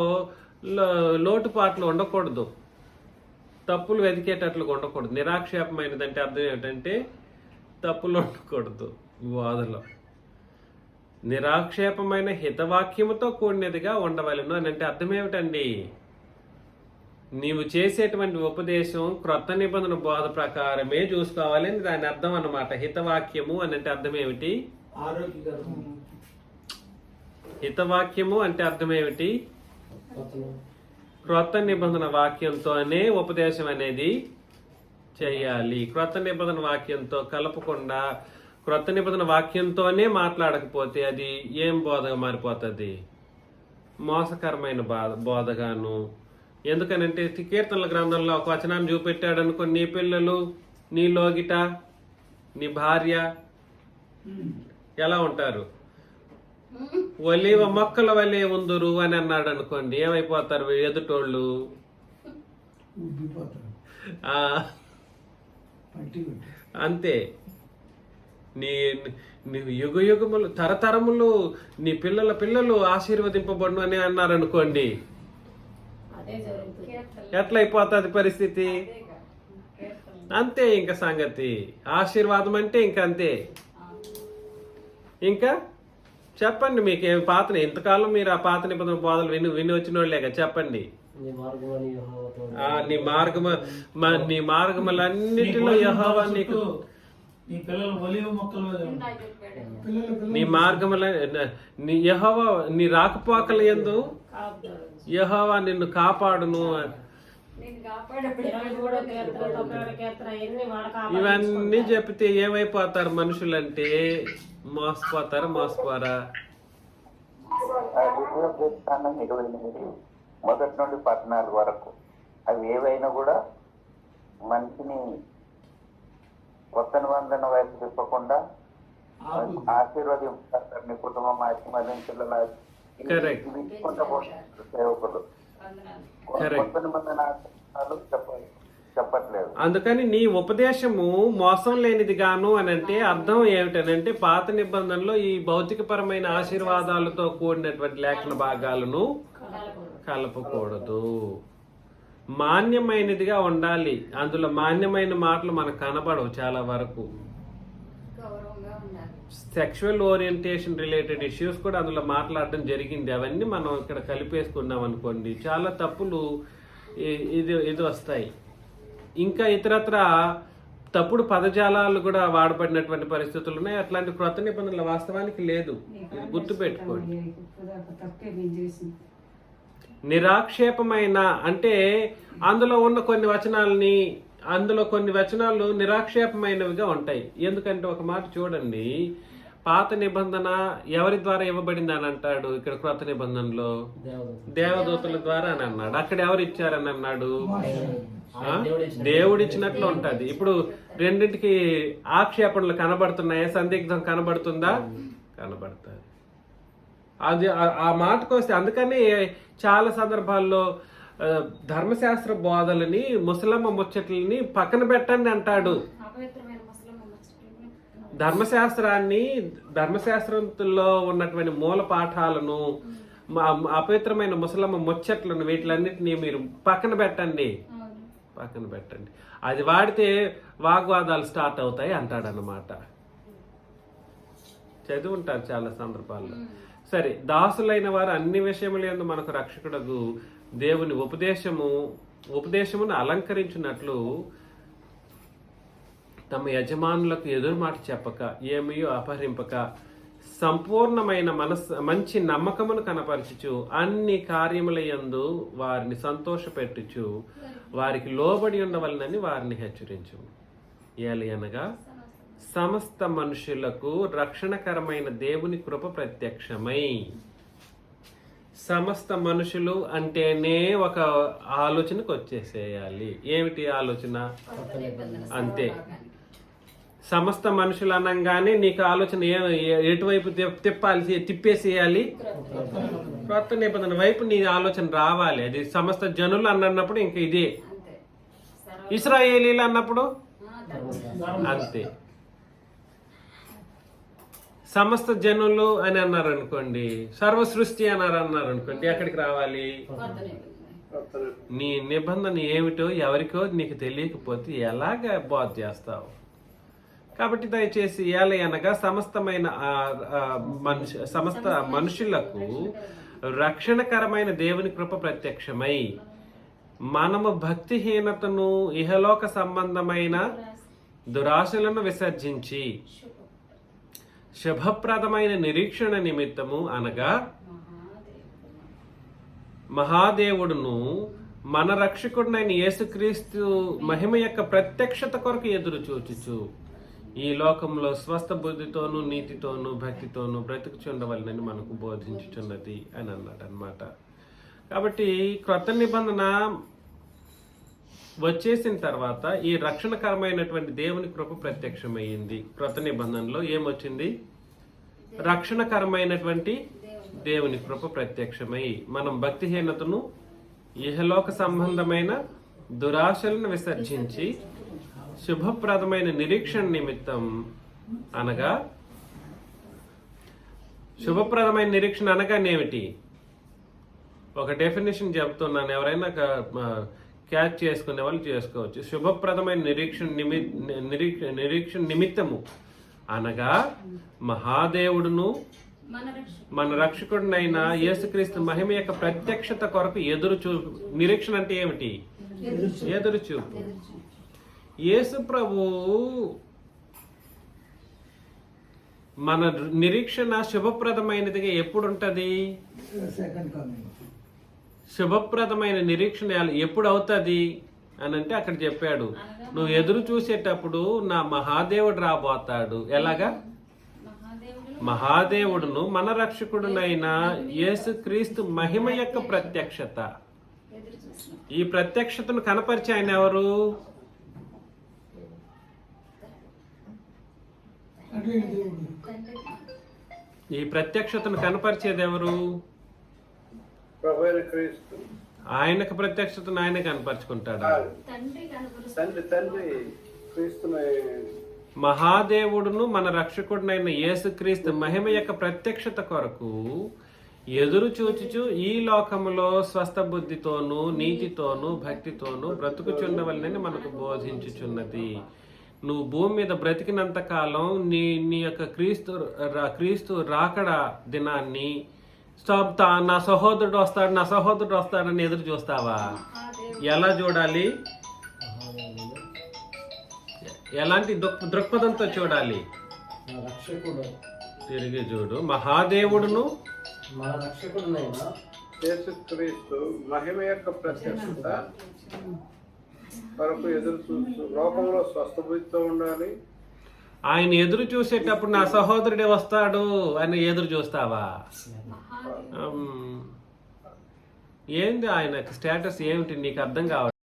లోటుపాట్లు ఉండకూడదు, తప్పులు వెతికేటట్లుగా ఉండకూడదు. నిరాక్షేపమైనది అంటే అర్థం ఏమిటంటే తప్పులు ఉండకూడదు బోధలో. నిరాక్షేపమైన హితవాక్యముతో కూడినదిగా ఉండవలెను అని అంటే అర్థం ఏమిటండి? నీవు చేసేటువంటి ఉపదేశం క్రొత్త నిబంధన బోధ ప్రకారమే చూసుకోవాలి అని దాని అర్థం అన్నమాట. హితవాక్యము అని అంటే అర్థం ఏమిటి? హితవాక్యము అంటే అర్థం ఏమిటి? క్రొత్త నిబంధన వాక్యంతోనే ఉపదేశం అనేది చేయాలి. క్రొత్త నిబంధన వాక్యంతో కలపకుండా క్రొత్త నిబంధన వాక్యంతోనే మాట్లాడకపోతే అది ఏం బోధగా మారిపోతుంది? మోసకరమైన బోధగాను. ఎందుకనంటే కీర్తనల గ్రంథంలో ఒక వచనాన్ని చూపెట్టాడు అనుకో, నీ పిల్లలు, నీ లోగిట, నీ భార్య ఎలా ఉంటారు? ఒలివ మొక్కల వలె ఉందురు అని అన్నాడు అనుకోండి, ఏమైపోతారు ఎదుటోళ్ళు? అంతే. నీ యుగ యుగములు తరతరములు నీ పిల్లలు ఆశీర్వదింపబడును అని అన్నారు అనుకోండి, ఎట్లయిపోతుంది పరిస్థితి? అంతే ఇంకా సంగతి. ఆశీర్వాదం అంటే ఇంకంతే. ఇంకా చెప్పండి, మీకేం ఇంతకాలం మీరు ఆ పాత నిబంధన బోధలు విని వచ్చిన వాళ్ళేగా, చెప్పండి. నీ మార్గములన్నిటిలో యెహోవా నీకు నీ మార్గముల యెహోవా నీ రాకపోకల యందు యెహోవా నిన్ను కాపాడును. ఇవన్నీ చెప్తే ఏమైపోతారు మనుషులంటే? మోసపోతారా? మోసపోరా? 28 మొదటి నుండి 14 వరకు అవి ఏవైనా కూడా మనిషిని కొత్త నిబంధన వైపు తిప్పకుండా ఆశీర్వదించారు. నీ కుటుంబం ఆశీర్వదించాల Correct. సేవకులు Correct. కొత్త నిబంధన చెప్పట్లేదు. అందుకని నీ ఉపదేశము మోసం లేనిది గాను అని అంటే అర్థం ఏమిటనంటే పాత నిబంధనలో ఈ భౌతికపరమైన ఆశీర్వాదాలతో కూడినటువంటి లేఖన భాగాలను కలపకూడదు. మాన్యమైనదిగా ఉండాలి. అందులో మాన్యమైన మాటలు మనకు కనబడవు చాలా వరకు. సెక్షువల్ ఓరియంటేషన్ రిలేటెడ్ ఇష్యూస్ కూడా అందులో మాట్లాడడం జరిగింది. అవన్నీ మనం ఇక్కడ కలిపేసుకున్నాం అనుకోండి, చాలా తప్పులు ఇది వస్తాయి. ఇంకా ఇతరత్ర తప్పుడు పదజాలాలు కూడా వాడబడినటువంటి పరిస్థితులు ఉన్నాయి. అట్లాంటి క్రొత్త నిబంధనల వాస్తవానికి లేదు. ఇది గుర్తుపెట్టుకోండి. నిరాక్షేపమైన అంటే అందులో ఉన్న కొన్ని వచనాలు నిరాక్షేపమైనవిగా ఉంటాయి. ఎందుకంటే ఒక మాట చూడండి, పాత నిబంధన ఎవరి ద్వారా ఇవ్వబడింది అని అంటాడు. ఇక్కడ క్రొత్త నిబంధనలో దేవదూతల ద్వారా అని అన్నాడు. అక్కడ ఎవరు ఇచ్చారని అన్నాడు? దేవుడిచ్చినట్లు ఉంటది. ఇప్పుడు రెండింటికి ఆక్షేపణలు కనబడుతున్నాయా? సందిగ్ధం కనబడుతుందా? కనబడుతుంది. అది ఆ మాటకు వస్తే అందుకని చాలా సందర్భాల్లో ధర్మశాస్త్ర బోధలని, ముసలమ్మ ముచ్చట్లని పక్కన పెట్టండి అంటాడు. ధర్మశాస్త్రంలో ఉన్నటువంటి మూల పాఠాలను, అపవిత్రమైన ముసలమ్మ ముచ్చట్లను, వీటిలన్నిటినీ మీరు పక్కన పెట్టండి. అది వాడితే వాగ్వాదాలు స్టార్ట్ అవుతాయి అంటాడన్నమాట. చదివి ఉంటారు చాలా సందర్భాల్లో. సరే, దాసులైన వారు అన్ని విషయములందు మనకు రక్షకుడగు దేవుని ఉపదేశమును అలంకరించినట్లు తమ యజమానులకు ఎదురు మాట చెప్పక, ఏమీయో అపహరింపక, సంపూర్ణమైన మంచి నమ్మకమును కనపరచుచు, అన్ని కార్యముల యందు వారిని సంతోషపెట్టుచు, వారికి లోబడి ఉండవలనని వారిని హెచ్చరించు. ఏలయనగా సమస్త మనుషులకు రక్షణకరమైన దేవుని కృప ప్రత్యక్షమై. సమస్త మనుషులు అంటేనే ఒక ఆలోచనకు వచ్చేసేయాలి. ఏమిటి ఆలోచన? అంతే. సమస్త మనుషులు అనగానే నీకు ఆలోచన ఎటువైపు తిప్పేసేయాలి? క్రొత్త నిబంధన వైపు నీ ఆలోచన రావాలి. అది సమస్త జనులు అన్నప్పుడు ఇంక ఇదే. ఇశ్రాయేలీలు అన్నప్పుడు అంతే. సమస్త జనులు అని అన్నారు అనుకోండి, సర్వ సృష్టి అన్నారు అనుకోండి, ఎక్కడికి రావాలి? నీ నిబంధన ఏమిటో ఎవరికో నీకు తెలియకపోతే ఎలాగ బోధ చేస్తావు? కాబట్టి దయచేసి ఏలయనగా సమస్త మనుషులకు రక్షణకరమైన దేవుని కృప ప్రత్యక్షమై, మనము భక్తిహీనతను, ఇహలోక సంబంధమైన దురాశలను విసర్జించి శుభప్రదమైన నిరీక్షణ నిమిత్తము అనగా మహాదేవుడును మన రక్షకుడినైన యేసుక్రీస్తు మహిమ యొక్క ప్రత్యక్షత కొరకు ఎదురు చూచుచు ఈ లోకంలో స్వస్థ బుద్ధితోనూ, నీతితోనూ, భక్తితోనూ బ్రతుకుచుండవలనని మనకు బోధించుచున్నది అని అన్నాడు అన్నమాట. కాబట్టి క్రొత్త నిబంధన వచ్చేసిన తర్వాత ఈ రక్షణకరమైనటువంటి దేవుని కృప ప్రత్యక్షమైంది. క్రొత్త నిబంధనలో ఏమొచ్చింది? రక్షణకరమైనటువంటి దేవుని కృప ప్రత్యక్షమై మనం భక్తిహీనతను, ఇహలోక సంబంధమైన దురాశలను విసర్జించి శుభప్రదమైన నిరీక్షణ నిమిత్తం అనగా, శుభప్రదమైన నిరీక్షణ అనగానేమిటి? ఒక డెఫినేషన్ చెప్తున్నాను, ఎవరైనా క్యాచ్ చేసుకునే వాళ్ళు చేసుకోవచ్చు. శుభప్రదమైన నిరీక్షణ నిమిత్తము అనగా మహాదేవుడును మన రక్షకుడినైన యేసుక్రీస్తు మహిమ యొక్క ప్రత్యక్షత కొరకు ఎదురుచూపు. నిరీక్షణ అంటే ఏమిటి? ఎదురుచూపు. యేసు ప్రభు మన నిరీక్షణ శుభప్రదమైనదిగా ఎప్పుడు ఉంటది? శుభప్రదమైన నిరీక్షణ ఎప్పుడు అవుతుంది అని అంటే అక్కడ చెప్పాడు, నువ్వు ఎదురు చూసేటప్పుడు నా మహాదేవుడు రాబోతాడు. ఎలాగా? మహాదేవుడును మన రక్షకుడునైన యేసుక్రీస్తు మహిమ యొక్క ప్రత్యక్షత. ఈ ప్రత్యక్షతను కనపరిచే ఆయన ఎవరు? తండ్రి అయిన దేవుడు. ఈ ప్రత్యక్షతను కనపరిచేది ఎవరు? ప్రభువైన క్రీస్తు. ఆయనకు ప్రత్యక్షతను ఆయన కనపరుచుకుంటాడా? తండ్రి క్రీస్తుని మహాదేవుడును మన రక్షకుడినైన యేసుక్రీస్తు మహిమ యొక్క ప్రత్యక్షత కొరకు ఎదురు చూచుచు ఈ లోకములో స్వస్థ బుద్ధితోనూ నీతితోనూ భక్తితోనూ బ్రతుకుచుండవలనని మనకు బోధించుచున్నది. నువ్వు భూమి మీద బ్రతికినంత కాలం నీ యొక్క క్రీస్తు రాకడ దినాన్ని నా సహోదరుడు వస్తాడని ఎదురు చూస్తావా? ఎలా చూడాలి? ఎలాంటి దృక్పథంతో చూడాలి? నా రక్షకుడు తిరిగి చూడు. మహాదేవుడును మన రక్షకుడునైనా యేసుక్రీస్తు మహిమ యొక్క ప్రత్యక్షత వరకు ఎదురు చూస్తూ లోకంలో స్వస్థబుద్ధితో ఉండాలి. ఆయన ఎదురు చూసేటప్పుడు నా సహోదరుడే వస్తాడు అని ఎదురు చూస్తావా? ఏంది ఆయన స్టేటస్ ఏమిటి నీకు అర్థం కావాలి?